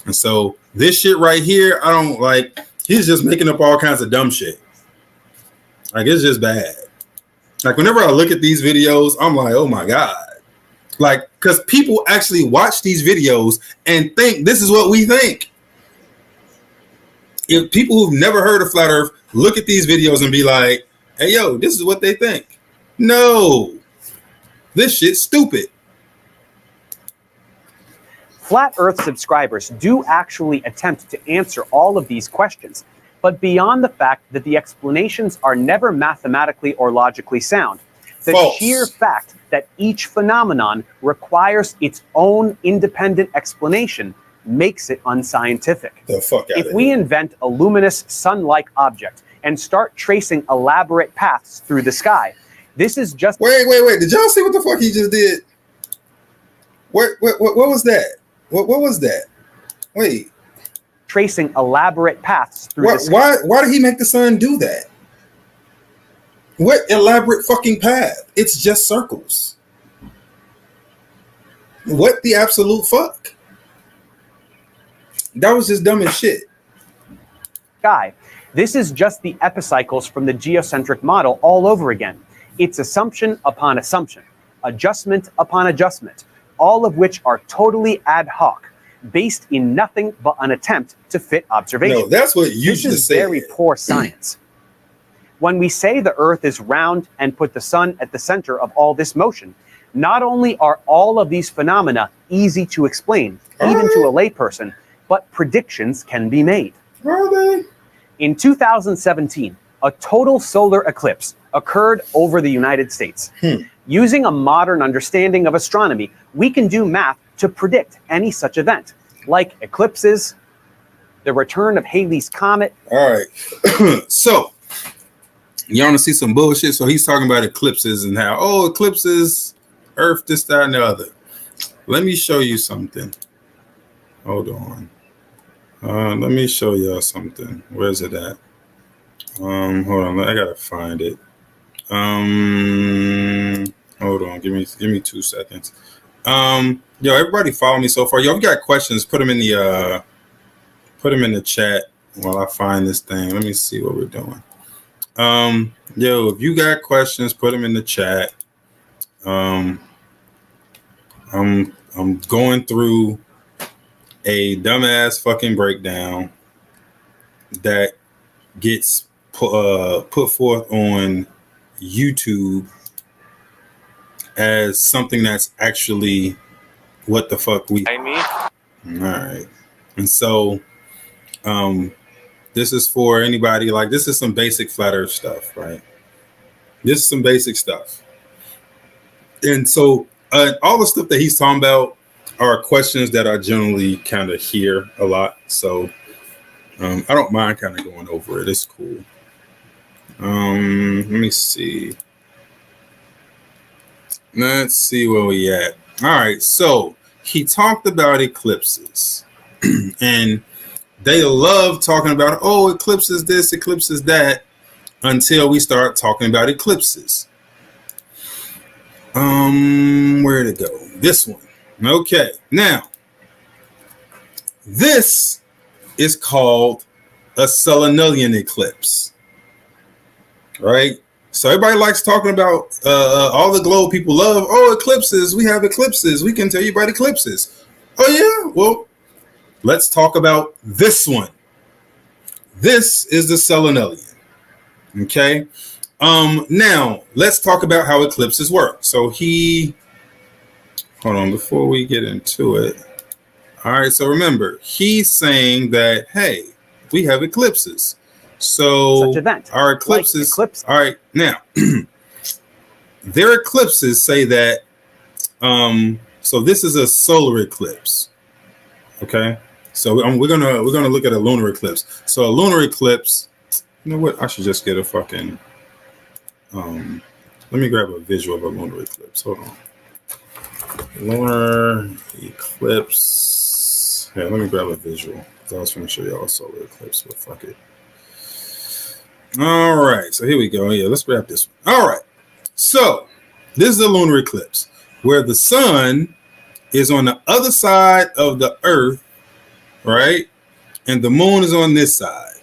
And so this shit right here, I don't like. He's just making up all kinds of dumb shit. Like, it's just bad. Like, whenever I look at these videos, I'm like, oh my God. Like, because people actually watch these videos and think this is what we think. If people who've never heard of flat earth look at these videos and be like, hey, yo, this is what they think. No, this shit's stupid. Flat Earth subscribers do actually attempt to answer all of these questions, but beyond the fact that the explanations are never mathematically or logically sound, the False. sheer fact that each phenomenon requires its own independent explanation makes it unscientific. The fuck out If of we here. invent a luminous sun-like object and start tracing elaborate paths through the sky, this is just... Wait. Did y'all see what the fuck he just did? What was that? What was that? Wait. Tracing elaborate paths through the sky. Why did he make the sun do that? What elaborate fucking path? It's just circles. What the absolute fuck? That was just dumb as shit. Sky. This is just the epicycles from the geocentric model all over again. It's assumption upon assumption, adjustment upon adjustment, all of which are totally ad hoc, based in nothing but an attempt to fit observation. No, that's what you This is very poor science. When we say the Earth is round and put the sun at the center of all this motion, not only are all of these phenomena easy to explain, even to a layperson, but predictions can be made. Are they? In 2017, a total solar eclipse occurred over the United States. Using a modern understanding of astronomy, we can do math to predict any such event, like eclipses, the return of Halley's Comet. All right. So, you want to see some bullshit? So he's talking about eclipses and how, eclipses, Earth, this, that, and the other. Let me show you something. Hold on. Let me show y'all something. Where's it at? Hold on. I gotta find it. Hold on. Give me 2 seconds. Yo, everybody follow me so far. Yo, if you got questions, put them in the chat while I find this thing. Let me see what we're doing. Yo, if you got questions, put them in the chat. I'm going through a dumbass fucking breakdown that gets put forth on YouTube as something that's actually what the fuck we. All right, and so this is for anybody, like, this is some basic flat earth stuff, right? This is some basic stuff. And so all the stuff that he's talking about are questions that I generally kind of hear a lot. So I don't mind kind of going over it. It's cool. Let me see. Let's see where we at. All right. So he talked about eclipses. And they love talking about, oh, eclipses this, eclipses that, until we start talking about eclipses. Where'd it go? This one. Okay. Now, this is called a selenilian eclipse. Right? So everybody likes talking about all the globe people love. Oh, eclipses. We have eclipses. We can tell you about eclipses. Oh, yeah. Well, let's talk about this one. This is the selenilian. Okay. Now let's talk about how eclipses work. So hold on, before we get into it. All right. So remember, he's saying that, hey, we have eclipses. So such event, our eclipses. Like eclipse. All right. Now their eclipses say that, so this is a solar eclipse. Okay. So we're gonna look at a lunar eclipse. So a lunar eclipse, you know what? I should just get a fucking let me grab a visual of a lunar eclipse. Hold on. Lunar eclipse. Yeah, let me grab a visual. I was trying to show y'all a solar eclipse, but fuck it. All right, so here we go. Yeah, let's grab this one. All right. So this is a lunar eclipse where the sun is on the other side of the earth, right? And the moon is on this side.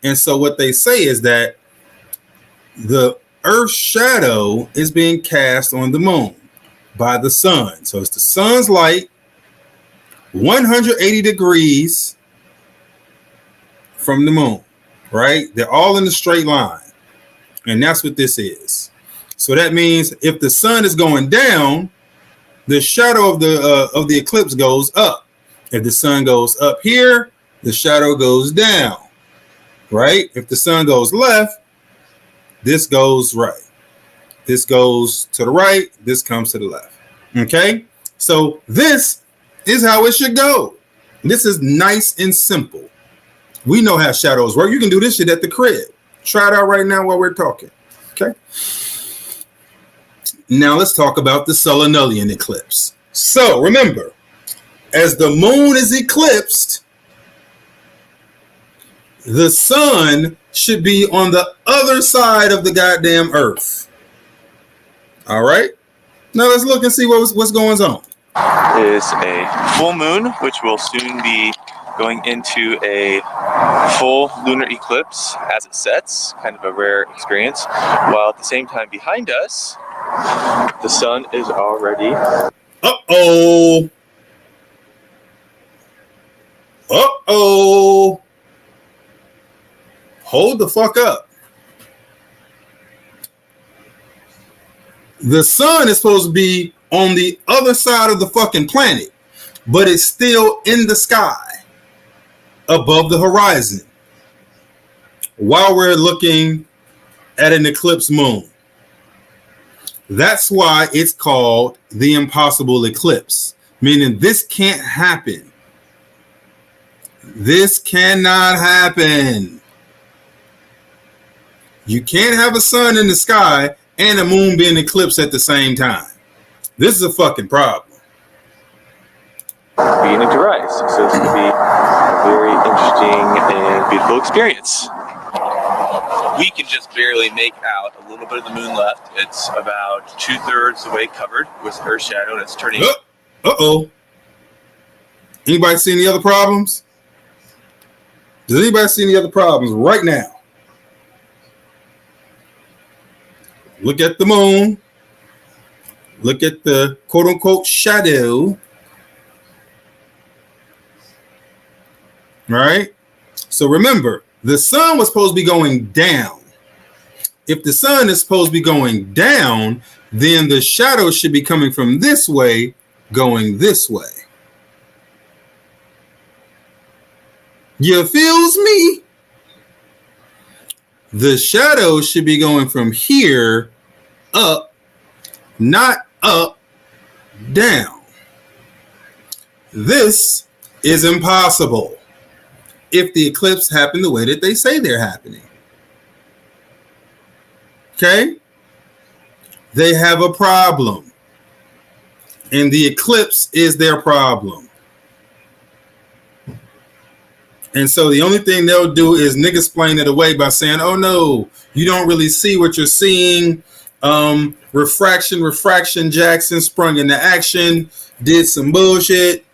And so what they say is that the earth's shadow is being cast on the moon by the sun. So it's the sun's light 180 degrees from the moon, right? They're all in a straight line. And that's what this is. So that means if the sun is going down, the shadow of the eclipse goes up. If the sun goes up here, the shadow goes down, right? If the sun goes left, this goes right. This goes to the right. This comes to the left. Okay? So this is how it should go. This is nice and simple. We know how shadows work. You can do this shit at the crib. Try it out right now while we're talking. Okay? Now let's talk about the selenilian eclipse. So remember, as the moon is eclipsed, the sun should be on the other side of the goddamn earth. All right? Now let's look and see what's going on. Is a full moon, which will soon be going into a full lunar eclipse as it sets, kind of a rare experience, while at the same time behind us, the sun is already... Uh-oh! Uh-oh! Hold the fuck up. The sun is supposed to be on the other side of the fucking planet, but it's still in the sky above the horizon while we're looking at an eclipse moon. That's why it's called the impossible eclipse, meaning this can't happen. This cannot happen. You can't have a sun in the sky and a moon being eclipsed at the same time. This is a fucking problem. Beginning to rise, so it's going to be a very interesting and beautiful experience. We can just barely make out a little bit of the moon left. It's about 2/3 the way covered with Earth shadow, and it's turning. Uh-oh. Anybody see any other problems? Does anybody see any other problems right now? Look at the moon. Look at the quote-unquote shadow. Right? So remember, The sun was supposed to be going down. If the sun is supposed to be going down, then the shadow should be coming from this way, going this way. You feels me? The shadow should be going from here up, not up, down. This is impossible if the eclipse happened the way that they say they're happening. Okay? They have a problem. And the eclipse is their problem. And so the only thing they'll do is niggas explain it away by saying, oh no, you don't really see what you're seeing. Refraction, Jackson sprung into action, did some bullshit,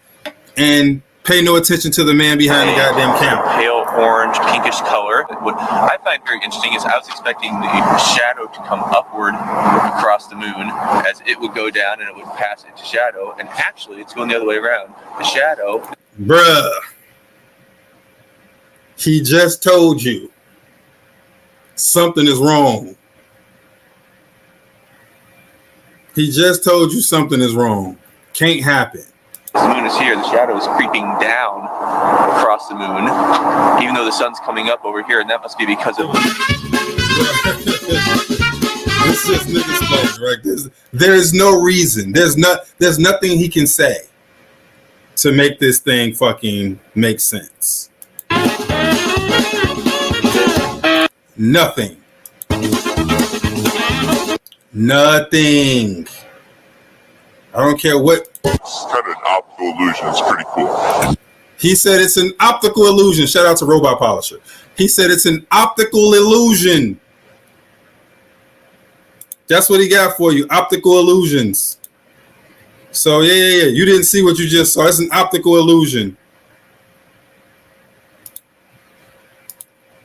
and pay no attention to the man behind the goddamn camera. Pale orange, pinkish color. What I find very interesting is I was expecting the shadow to come upward across the moon as it would go down and it would pass into shadow. And actually, it's going the other way around. The shadow. Bruh. He just told you something is wrong. He just told you something is wrong. Can't happen. The moon is here. The shadow is creeping down across the moon, even though the sun's coming up over here, and that must be because of. It's just niggas exploding, right? There's no reason. There's nothing he can say to make this thing fucking make sense. Nothing. Nothing. I don't care what. It's kind of an optical illusion. It's pretty cool. He said it's an optical illusion. Shout out to Robot Polisher. He said it's an optical illusion. That's what he got for you. Optical illusions. So yeah. You didn't see what you just saw. It's an optical illusion.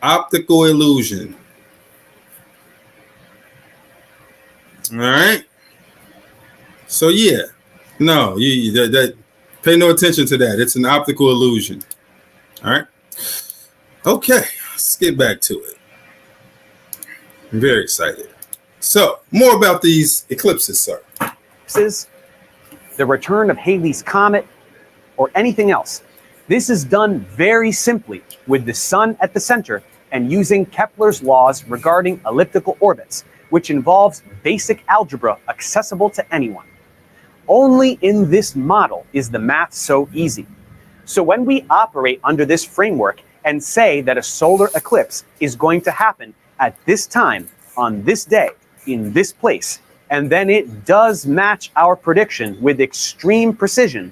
Optical illusion. All right. So yeah, no, that pay no attention to that. It's an optical illusion. All right. Okay, let's get back to it. I'm very excited. So more about these eclipses, sir. The return of Halley's Comet, or anything else. This is done very simply with the sun at the center and using Kepler's laws regarding elliptical orbits, which involves basic algebra accessible to anyone. Only in this model is the math so easy. So when we operate under this framework and say that a solar eclipse is going to happen at this time, on this day, in this place, and then it does match our prediction with extreme precision,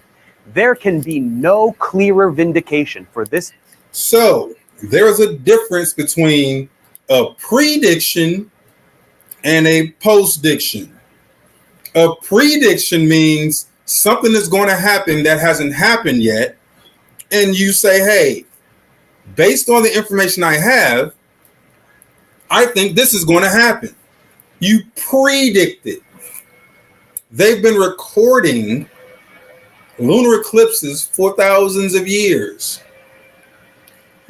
there can be no clearer vindication for this. So there is a difference between a prediction and a postdiction. A prediction means something is going to happen that hasn't happened yet, and you say, hey, based on the information I have, I think this is going to happen. You predict it. They've been recording lunar eclipses for thousands of years.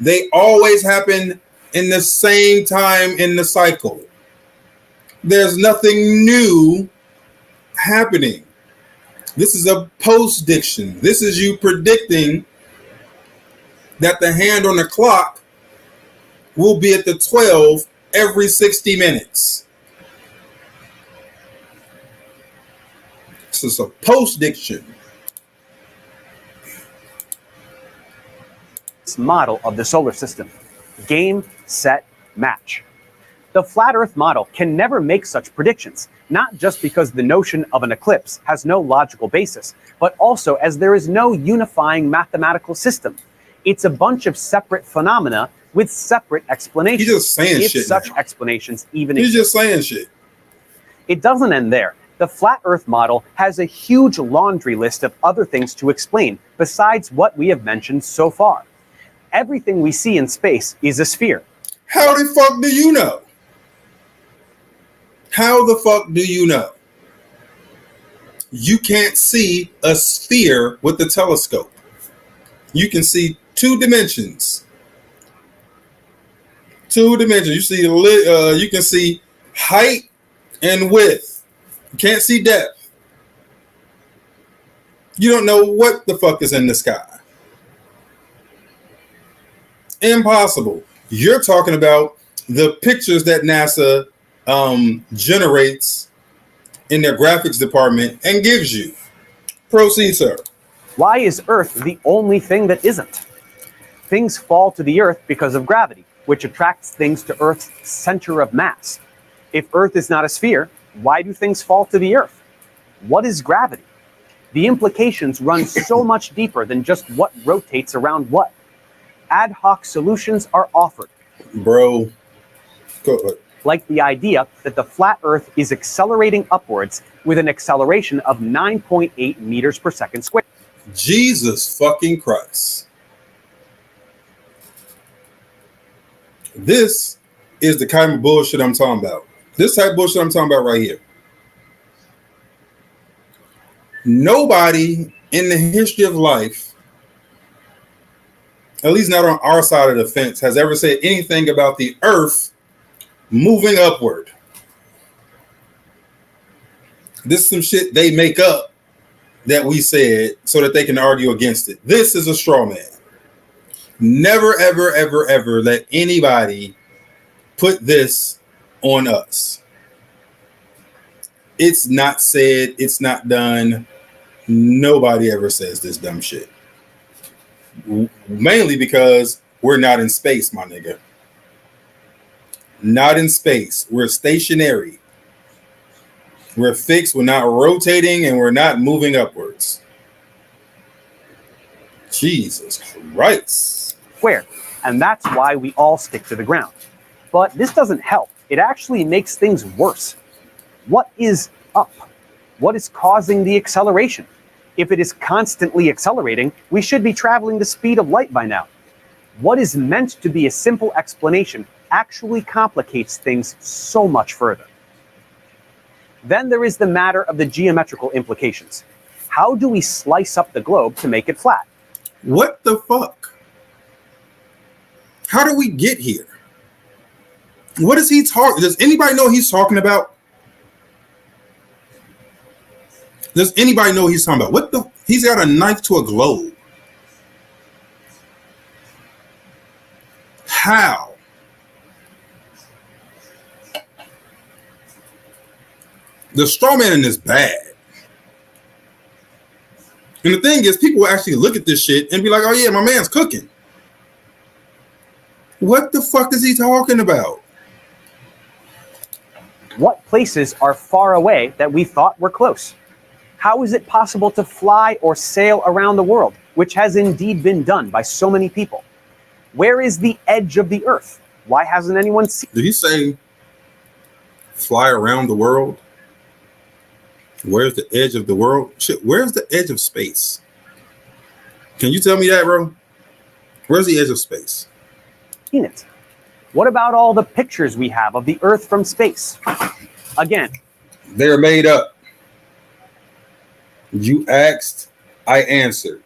They always happen in the same time in the cycle. There's nothing new happening. This is a postdiction. This is you predicting that the hand on the clock will be at the 12 every 60 minutes. This is a postdiction. Model of the solar system. Game, set, match. The flat Earth model can never make such predictions, not just because the notion of an eclipse has no logical basis, but also as there is no unifying mathematical system. It's a bunch of separate phenomena with separate explanations. He's just saying shit. If such explanations even exist. He's just saying shit. It doesn't end there. The flat Earth model has a huge laundry list of other things to explain besides what we have mentioned so far. Everything we see in space is a sphere. How the fuck do you know? How the fuck do you know? You can't see a sphere with the telescope. You can see 2 dimensions. 2 dimensions. You see, you can see height and width. You can't see depth. You don't know what the fuck is in the sky. Impossible. You're talking about the pictures that NASA generates in their graphics department and gives you. Proceed, sir. Why is Earth the only thing that isn't? Things fall to the Earth because of gravity, which attracts things to Earth's center of mass. If Earth is not a sphere, why do things fall to the Earth? What is gravity? The implications run so much deeper than just what rotates around what. Ad hoc solutions are offered. Bro, go ahead. Like the idea that the flat Earth is accelerating upwards with an acceleration of 9.8 meters per second squared. Jesus fucking Christ. This is the kind of bullshit I'm talking about. This type of bullshit I'm talking about right here. Nobody in the history of life, at least not on our side of the fence, has ever said anything about the Earth moving upward. This is some shit they make up that we said so that they can argue against it. This is a straw man. Never, ever, ever, ever let anybody put this on us. It's not said. It's not done. Nobody ever says this dumb shit. Mainly because we're not in space, my nigga. Not in space. We're stationary. We're fixed. We're not rotating and we're not moving upwards. Jesus Christ. Squared. And that's why we all stick to the ground. But this doesn't help. It actually makes things worse. What is up? What is causing the acceleration? If it is constantly accelerating, we should be traveling the speed of light by now. What is meant to be a simple explanation actually complicates things so much further. Then there is the matter of the geometrical implications. How do we slice up the globe to make it flat? What the fuck? How do we get here? What is he talking? Does anybody know he's talking about? Does anybody know he's talking about? What the? He's got a knife to a globe. How? The straw man in this bad. And the thing is, people will actually look at this shit and be like, oh yeah, my man's cooking. What the fuck is he talking about? What places are far away that we thought were close? How is it possible to fly or sail around the world, which has indeed been done by so many people? Where is the edge of the Earth? Why hasn't anyone seen? Did he say fly around the world? Where's the edge of the world? Shit, where's the edge of space? Can you tell me that, bro? Where's the edge of space? Seen it. What about all the pictures we have of the Earth from space? Again, they're made up. You asked, I answered.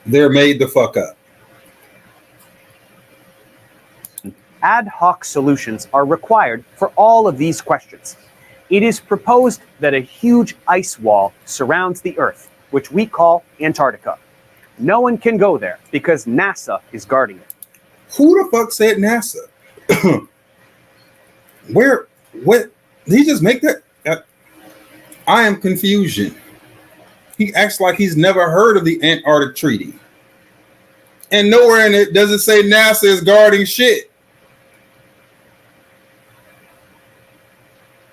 They're made the fuck up. Ad hoc solutions are required for all of these questions. It is proposed that a huge ice wall surrounds the Earth, which we call Antarctica. No one can go there because NASA is guarding it. Who the fuck said NASA? Where? What? Did he just make that? I am confusion. He acts like he's never heard of the Antarctic Treaty. And nowhere in it does it say NASA is guarding shit.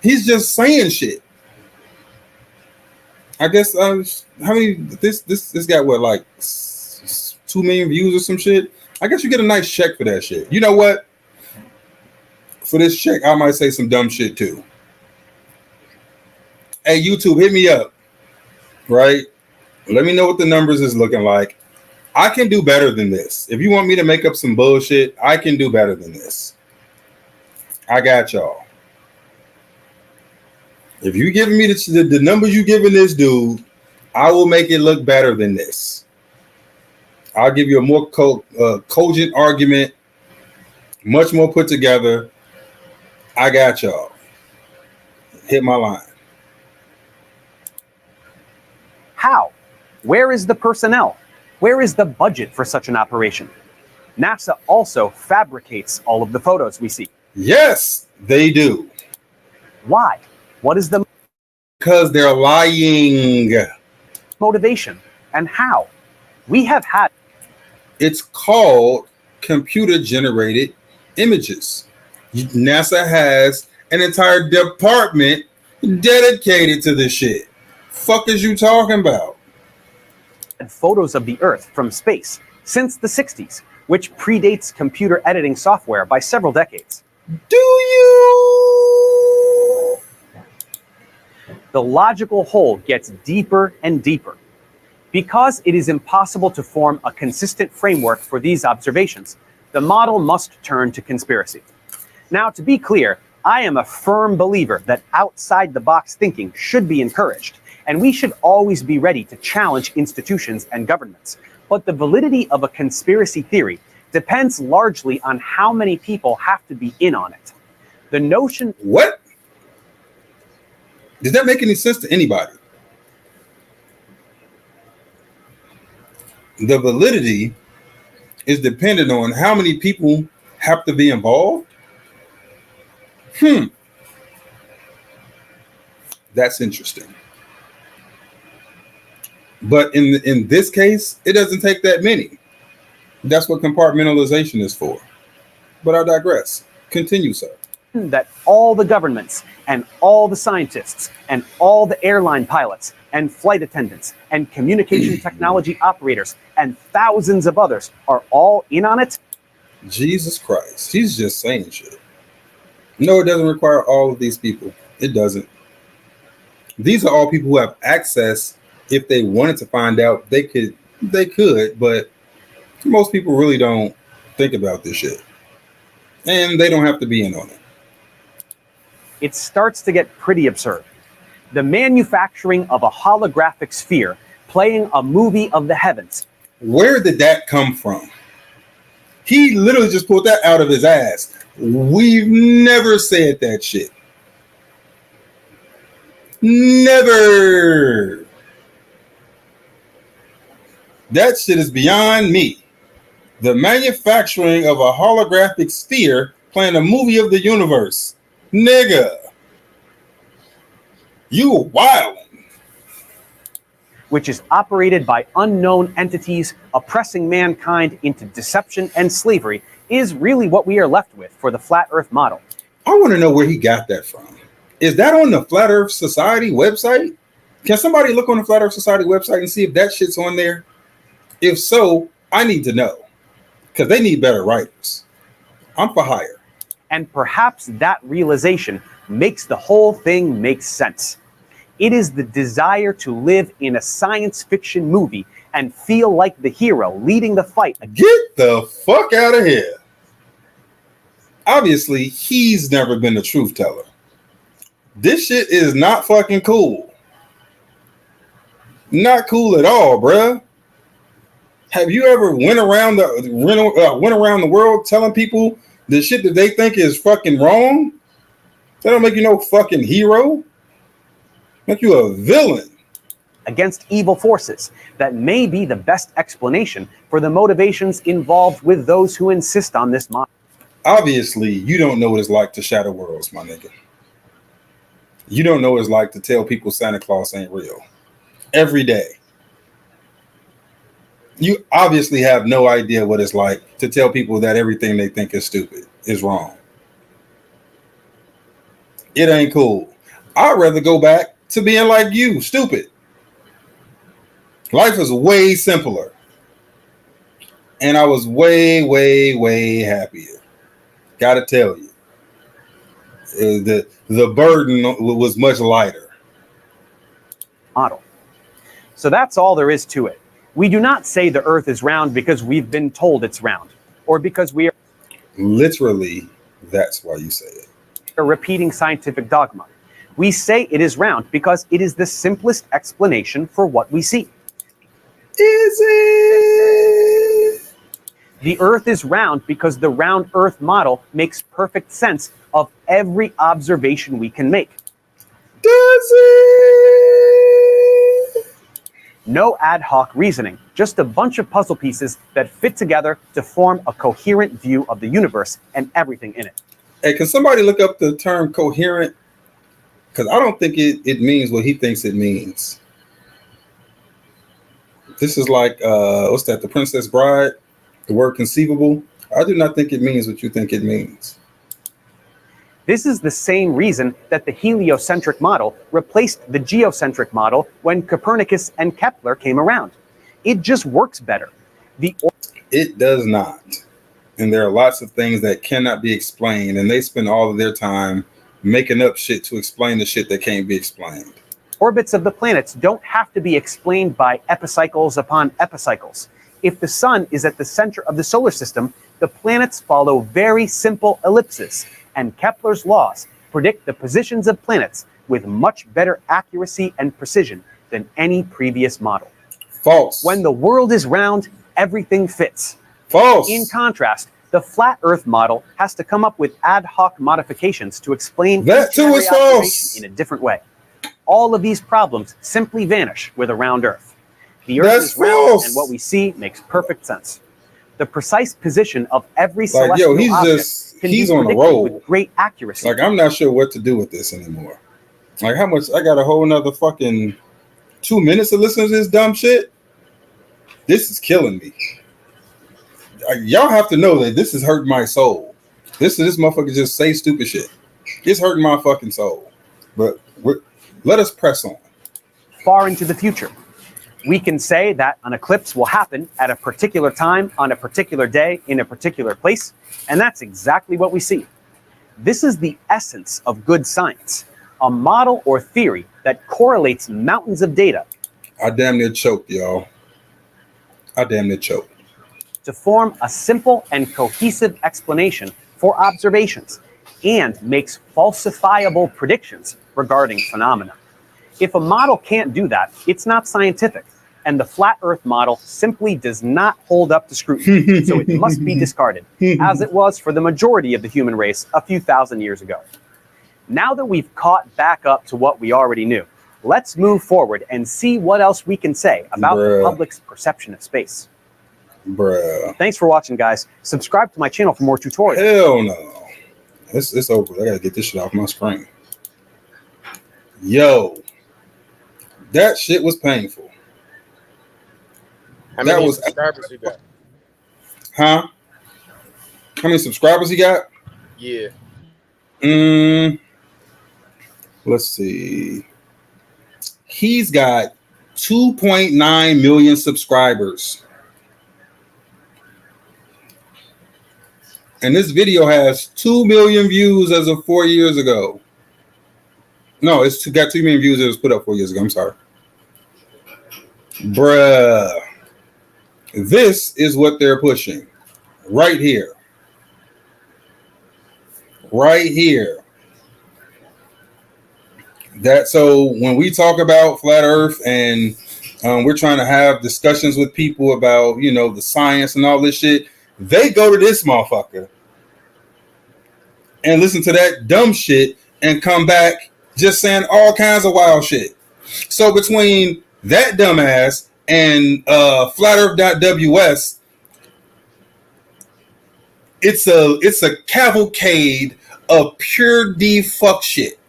He's just saying shit. I guess how many this got what, like 2 million views or some shit? I guess you get a nice check for that shit. You know what? For this check, I might say some dumb shit too. Hey, YouTube, hit me up. Right? Let me know what the numbers is looking like. I can do better than this. If you want me to make up some bullshit, I can do better than this. I got y'all. If you giving me the numbers you giving this dude, I will make it look better than this. I'll give you a more cogent argument Much more put together. I got y'all. Hit my line. How? Where is the personnel? Where is the budget for such an operation? NASA also fabricates all of the photos we see. Yes, they do. Why? What is the... Because they're lying. Motivation. And how? We have had... It's called computer-generated images. NASA has an entire department dedicated to this shit. Fuck is you talking about? Photos of the Earth from space since the 60s, which predates computer editing software by several decades. Do you? The logical hole gets deeper and deeper. Because it is impossible to form a consistent framework for these observations, the model must turn to conspiracy. Now, to be clear, I am a firm believer that outside-the-box thinking should be encouraged, and we should always be ready to challenge institutions and governments. But the validity of a conspiracy theory depends largely on how many people have to be in on it. The notion... What? Does that make any sense to anybody? The validity is dependent on how many people have to be involved? That's interesting. But in this case, it doesn't take that many. That's what compartmentalization is for. But I digress. Continue, sir. That all the governments and all the scientists and all the airline pilots and flight attendants and communication technology operators and thousands of others are all in on it? Jesus Christ. He's just saying shit. No, it doesn't require all of these people. It doesn't. These are all people who have access. If they wanted to find out, they could, but most people really don't think about this shit. And they don't have to be in on it. It starts to get pretty absurd. The manufacturing of a holographic sphere playing a movie of the heavens. Where did that come from? He literally just pulled that out of his ass. We've never said that shit. Never. That shit is beyond me. The manufacturing of a holographic sphere playing a movie of the universe. Nigga. You wildin'. Which is operated by unknown entities oppressing mankind into deception and slavery is really what we are left with for the Flat Earth model. I want to know where he got that from. Is that on the Flat Earth Society website? Can somebody look on the Flat Earth Society website and see if that shit's on there? If so, I need to know. Because they need better writers. I'm for hire. And perhaps that realization makes the whole thing make sense. It is the desire to live in a science fiction movie and feel like the hero leading the fight. Get the fuck out of here. Obviously, he's never been a truth teller. This shit is not fucking cool. Not cool at all, bruh. Have you ever went around the world telling people the shit that they think is fucking wrong? That don't make you no fucking hero. Make you a villain. Against evil forces that may be the best explanation for the motivations involved with those who insist on this model. Obviously, you don't know what it's like to shatter worlds, my nigga. You don't know what it's like to tell people Santa Claus ain't real. Every day. You obviously have no idea what it's like to tell people that everything they think is stupid is wrong. It ain't cool. I'd rather go back to being like you, stupid. Life is way simpler. And I was way, way, way happier. Gotta tell you. The burden was much lighter. Model. So that's all there is to it. We do not say the Earth is round because we've been told it's round, or because we are... Literally, that's why you say it. ...repeating scientific dogma. We say it is round because it is the simplest explanation for what we see. Is it? The Earth is round because the round Earth model makes perfect sense of every observation we can make. Does it? No ad hoc reasoning, just a bunch of puzzle pieces that fit together to form a coherent view of the universe and everything in it. Hey, can somebody look up the term coherent? Because I don't think it means what he thinks it means. This is like, what's that? The Princess Bride? The word conceivable? I do not think it means what you think it means. This is the same reason that the heliocentric model replaced the geocentric model when Copernicus and Kepler came around. It just works better. It does not. And there are lots of things that cannot be explained, and they spend all of their time making up shit to explain the shit that can't be explained. Orbits of the planets don't have to be explained by epicycles upon epicycles. If the sun is at the center of the solar system, the planets follow very simple ellipses, and Kepler's laws predict the positions of planets with much better accuracy and precision than any previous model. False. When the world is round, everything fits. False. In contrast, the flat Earth model has to come up with ad hoc modifications to explain that too is false in a different way. All of these problems simply vanish with a round Earth. The Earth is round, and what we see makes perfect sense. The precise position of every celestial object can be predicted with great accuracy. Like, I'm not sure what to do with this anymore. Like, how much? I got a whole nother fucking 2 minutes to listen to this dumb shit. This is killing me. Y'all have to know that this is hurting my soul. This motherfucker just say stupid shit. It's hurting my fucking soul. But let us press on. Far into the future, we can say that an eclipse will happen at a particular time on a particular day in a particular place, and that's exactly what we see. This is the essence of good science, a model or theory that correlates mountains of data. I damn near choked, y'all. I damn near choked. To form a simple and cohesive explanation for observations and makes falsifiable predictions regarding phenomena. If a model can't do that, it's not scientific, and the flat Earth model simply does not hold up to scrutiny, so it must be discarded, as it was for the majority of the human race a few thousand years ago. Now that we've caught back up to what we already knew, let's move forward and see what else we can say about the public's perception of space. Bruh. Thanks for watching, guys. Subscribe to my channel for more tutorials. Hell no. It's over. I gotta get this shit off my screen. Yo. That shit was painful. How many subscribers you got? Huh? How many subscribers he got? Yeah. Let's see. He's got 2.9 million subscribers. And this video has 2 million views as of 4 years ago. No, it's got 2 million views. It was put up 4 years ago. I'm sorry. Bruh. This is what they're pushing. Right here. Right here. So when we talk about flat Earth and we're trying to have discussions with people about, the science and all this shit, they go to this motherfucker and listen to that dumb shit and come back just saying all kinds of wild shit. So between that dumbass and flatearth.ws, it's a cavalcade of pure fuck shit.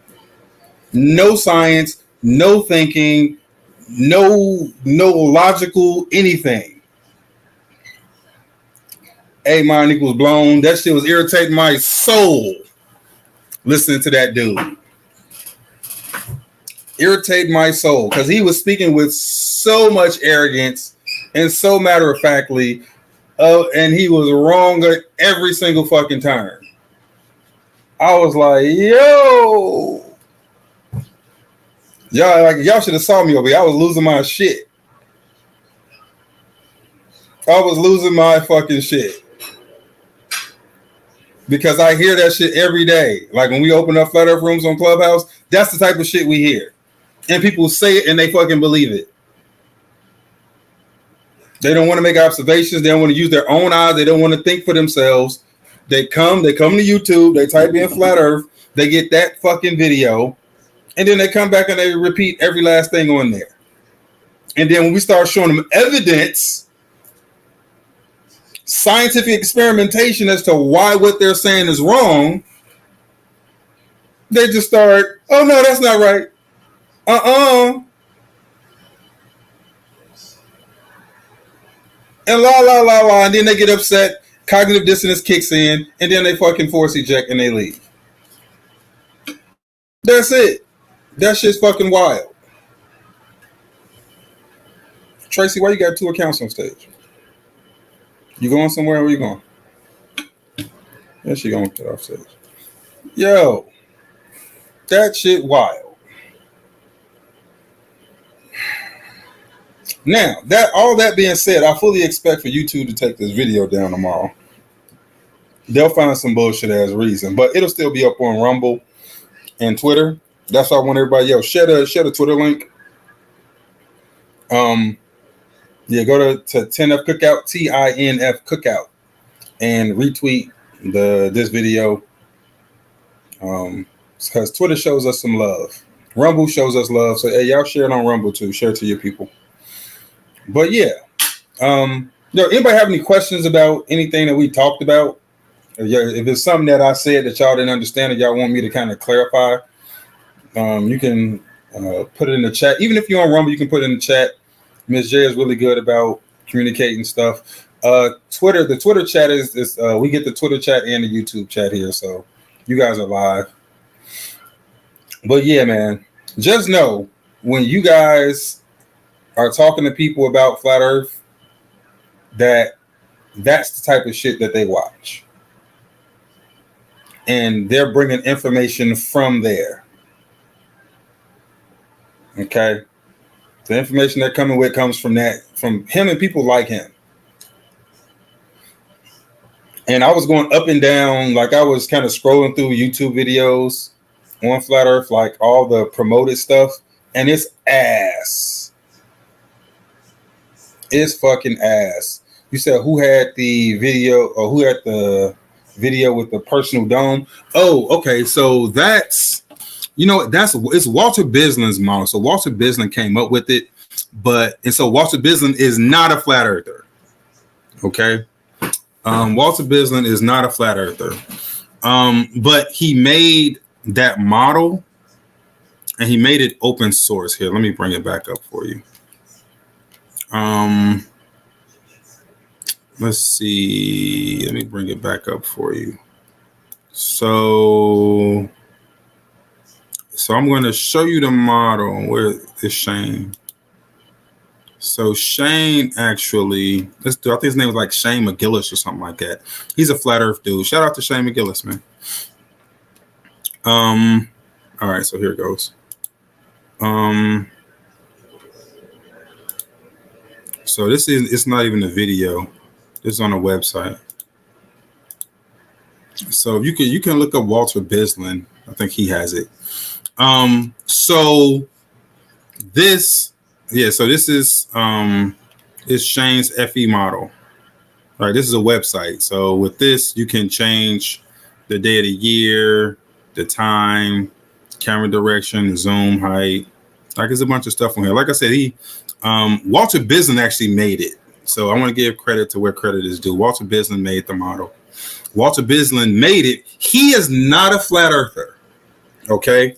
No science, no thinking, no logical anything. A mind equals blown. That shit was irritating my soul. Listening to that dude. Irritate my soul. Because he was speaking with so much arrogance and so matter-of-factly. And he was wrong at every single fucking turn. I was like, yo. Y'all should have saw me over here. I was losing my shit. I was losing my fucking shit. Because I hear that shit every day. Like when we open up flat earth rooms on Clubhouse, that's the type of shit we hear. And people say it and they fucking believe it. They don't want to make observations. They don't want to use their own eyes. They don't want to think for themselves. They come to YouTube. They type in flat Earth. They get that fucking video, and then they come back and they repeat every last thing on there. And then when we start showing them evidence, scientific experimentation as to why what they're saying is wrong, they just start, oh no, that's not right. And la, and then they get upset, cognitive dissonance kicks in, and then they fucking force eject and they leave. That's it. That shit's fucking wild. Tracy, why you got 2 accounts on stage? You going somewhere? Where you going? Yeah, she going to get off stage. Yo, that shit wild. Now, all that being said, I fully expect for YouTube to take this video down tomorrow. They'll find some bullshit as reason, but it'll still be up on Rumble and Twitter. That's why I want everybody, share the Twitter link. Yeah, go to 10F Cookout, TINF Cookout, and retweet this video. Because Twitter shows us some love. Rumble shows us love. So hey, y'all share it on Rumble too. Share it to your people. But yeah, anybody have any questions about anything that we talked about? If it's something that I said that y'all didn't understand, or y'all want me to kind of clarify, you can put it in the chat. Even if you're on Rumble, you can put it in the chat. Ms. J is really good about communicating stuff. The Twitter chat is we get the Twitter chat and the YouTube chat here, so you guys are live. But yeah, man, just know when you guys are talking to people about flat Earth, that's the type of shit that they watch, and they're bringing information from there. Okay. The information they're coming with comes from him and people like him. And I was going up and down, like I was kind of scrolling through YouTube videos on Flat Earth, like all the promoted stuff, and it's ass. It's fucking ass. You said who had the video, or who had the video with the personal dome? Oh, okay. So that's, it's Walter Bislin's model. So Walter Bislin came up with it, and so Walter Bislin is not a flat earther. Okay. Walter Bislin is not a flat earther. But he made that model and he made it open source. Here, let me bring it back up for you. Let's see. Let me bring it back up for you. So I'm going to show you the model. Where is Shane? So Shane actually, I think his name was like Shane McGillis or something like that. He's a flat Earth dude. Shout out to Shane McGillis, man. All right, so here it goes. So it's not even a video. This is on a website. So you can look up Walter Bislin. I think he has it. So this is it's Shane's FE model. All right, this is a website. So with this, you can change the day of the year, the time, camera direction, zoom height. Like there's a bunch of stuff on here. Like I said, Walter Bislin actually made it. So I want to give credit to where credit is due. Walter Bislin made the model. Walter Bislin made it. He is not a flat earther. Okay.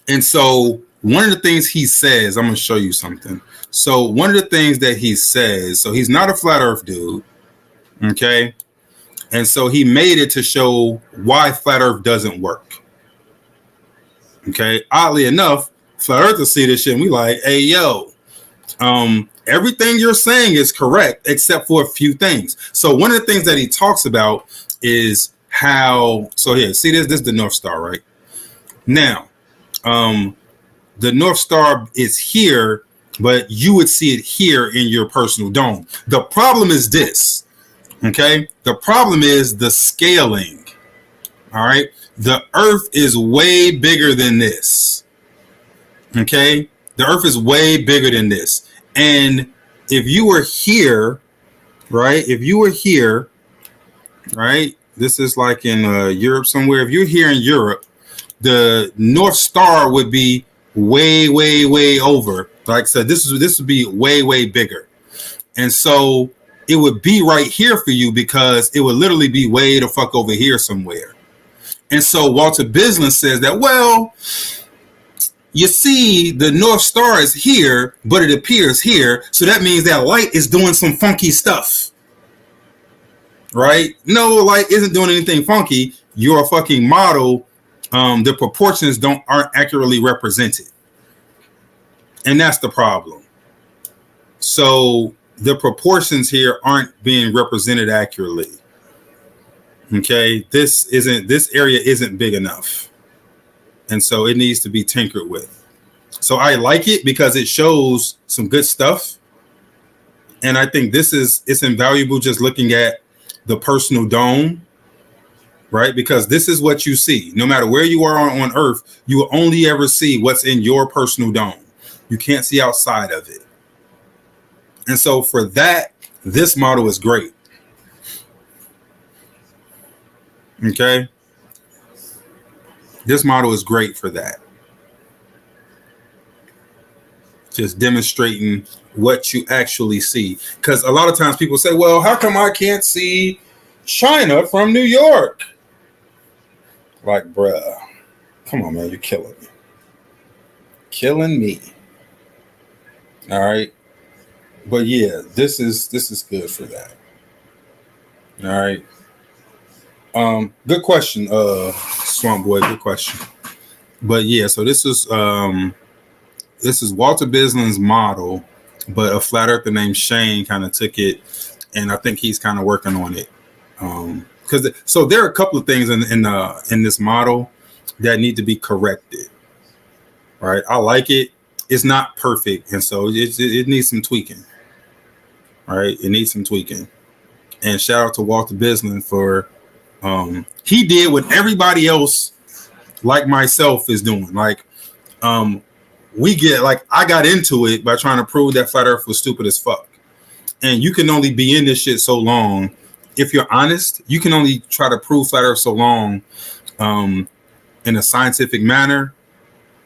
And so one of the things he says, I'm going to show you something. So one of the things that he says, so he's not a flat earth dude. Okay. And so he made it to show why flat earth doesn't work. Okay. Oddly enough, flat earthers see this shit and we like, hey, yo, everything you're saying is correct, except for a few things. So one of the things that he talks about is how, so here, see this is the North Star, right? Now, the North Star is here, but you would see it here in your personal dome. The problem is this, okay? The problem is the scaling, all right? The Earth is way bigger than this, okay? The Earth is way bigger than this. And if you were here, right? If you were here, right? This is like in Europe somewhere. If you're here in Europe, the North Star would be way, way, way over. Like I said, this would be way, way bigger. And so it would be right here for you because it would literally be way the fuck over here somewhere. And so Walter Bisland says that, well, you see, the North Star is here, but it appears here. So that means that light is doing some funky stuff. Right? No, light isn't doing anything funky. Your fucking model, the proportions aren't accurately represented. And that's the problem. So the proportions here aren't being represented accurately. Okay, this area isn't big enough. And so it needs to be tinkered with. So I like it because it shows some good stuff. And I think it's invaluable just looking at the personal dome, right? Because this is what you see. No matter where you are on Earth, you will only ever see what's in your personal dome. You can't see outside of it. And so for that, this model is great. Okay? This model is great for that. Just demonstrating what you actually see. Because a lot of times people say, well, how come I can't see China from New York? Like, bruh, come on, man, you're killing me. Killing me. All right. But yeah, this is good for that. All right. Good question, Swamp Boy. Good question. But yeah, so this is Walter Bisland's model, but a flat earther named Shane kind of took it, and I think he's kind of working on it. So there are a couple of things in this model that need to be corrected. Right? I like it. It's not perfect, and so it needs some tweaking. Right? It needs some tweaking. And shout out to Walter Bisland for he did what everybody else, like myself, is doing. Like I got into it by trying to prove that flat Earth was stupid as fuck. And you can only be in this shit so long. If you're honest, you can only try to prove flat Earth so long in a scientific manner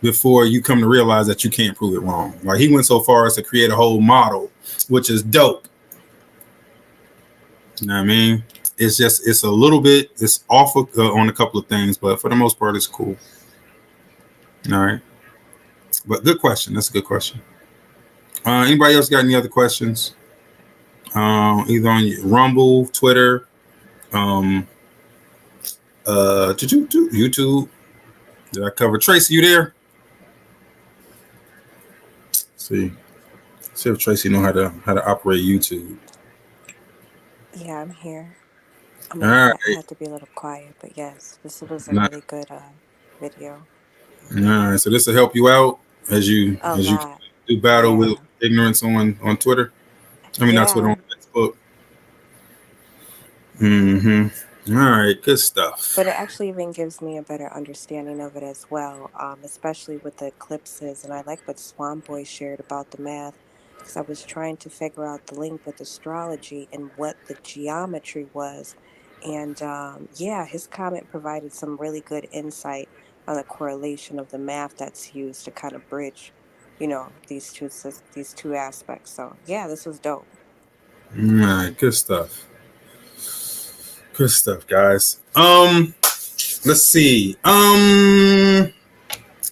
before you come to realize that you can't prove it wrong. Like he went so far as to create a whole model, which is dope. You know what I mean? It's off on a couple of things, but for the most part, it's cool. All right. But good question. That's a good question. Anybody else got any other questions? Either on Rumble, Twitter, YouTube. Did I cover Tracy? You there? See if Tracy know how to operate YouTube. Yeah, I'm here. All right. I have to be a little quiet, but yes, this was a really good video. All right, so this will help you out as you do battle with ignorance on Twitter. I mean, not Twitter, on Facebook. All right, good stuff. But it actually even gives me a better understanding of it as well, especially with the eclipses. And I like what Swamp Boy shared about the math, because I was trying to figure out the link with astrology and what the geometry was. And his comment provided some really good insight on the correlation of the math that's used to kind of bridge, these two aspects. So yeah, this was dope. All right, good stuff. Good stuff, guys. Let's see. All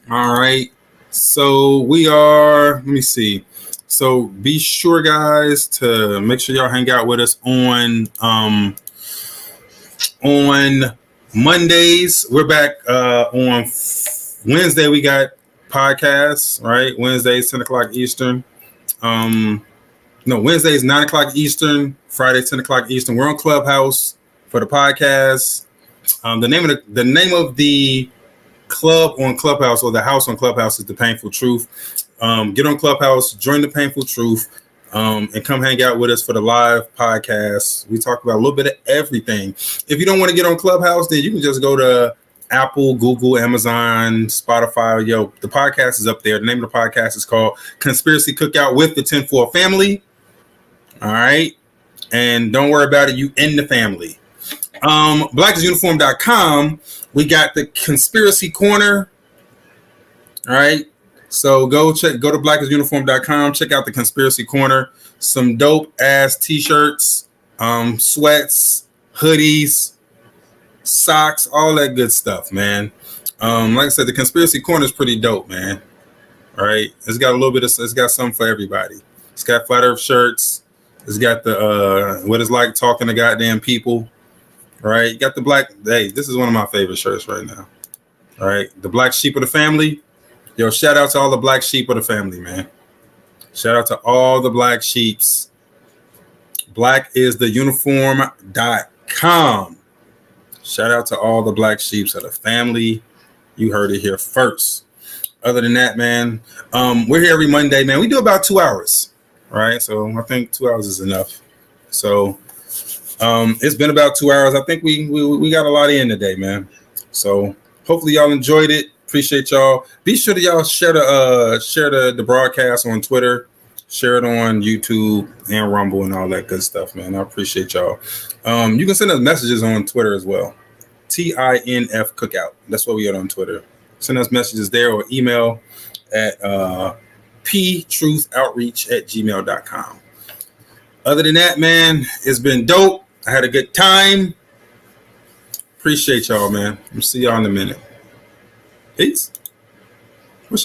right. So let me see. So be sure, guys, to make sure y'all hang out with us on Mondays. We're back on Wednesday. We got podcasts, right? Wednesdays, 10 o'clock Eastern. Wednesdays, 9 o'clock Eastern. Friday, 10 o'clock Eastern. We're on Clubhouse for the podcast. The name of the club on Clubhouse, or the house on Clubhouse, is The Painful Truth. Get on Clubhouse, join The Painful Truth, and come hang out with us for the live podcast. We talk about a little bit of everything. If you don't want to get on Clubhouse, then you can just go to Apple, Google, Amazon, Spotify. The podcast is up there. The name of the podcast is called Conspiracy Cookout with the 10-4 family. All right. And don't worry about it. You in the family. Blackisuniform.com. We got the Conspiracy Corner. All right. So go to blackisuniform.com. Check out the Conspiracy Corner. Some dope ass t-shirts, sweats, hoodies, socks, all that good stuff, man. Like I said, the Conspiracy Corner is pretty dope, man. All right. It's got a little bit of, it's got something for everybody. It's got flat earth shirts. It's got the what it's like talking to goddamn people. All right. You got the black, hey, this is one of my favorite shirts right now. All right. The black sheep of the family. Yo, shout out to all the black sheep of the family, man. Shout out to all the black sheeps. Blackistheuniform.com. Shout out to all the black sheeps of the family. You heard it here first. Other than that, man, we're here every Monday, man. We do about 2 hours, right? So I think 2 hours is enough. So it's been about 2 hours. I think we got a lot in today, man. So hopefully y'all enjoyed it. Appreciate y'all. Be sure to y'all share the broadcast on Twitter, share it on YouTube and Rumble and all that good stuff, man. I appreciate y'all. You can send us messages on Twitter as well. TINF Cookout. That's what we are on Twitter. Send us messages there or email at ptruthoutreach@gmail.com. Other than that, man, it's been dope. I had a good time. Appreciate y'all, man. I'll see y'all in a minute. Peace. Wish I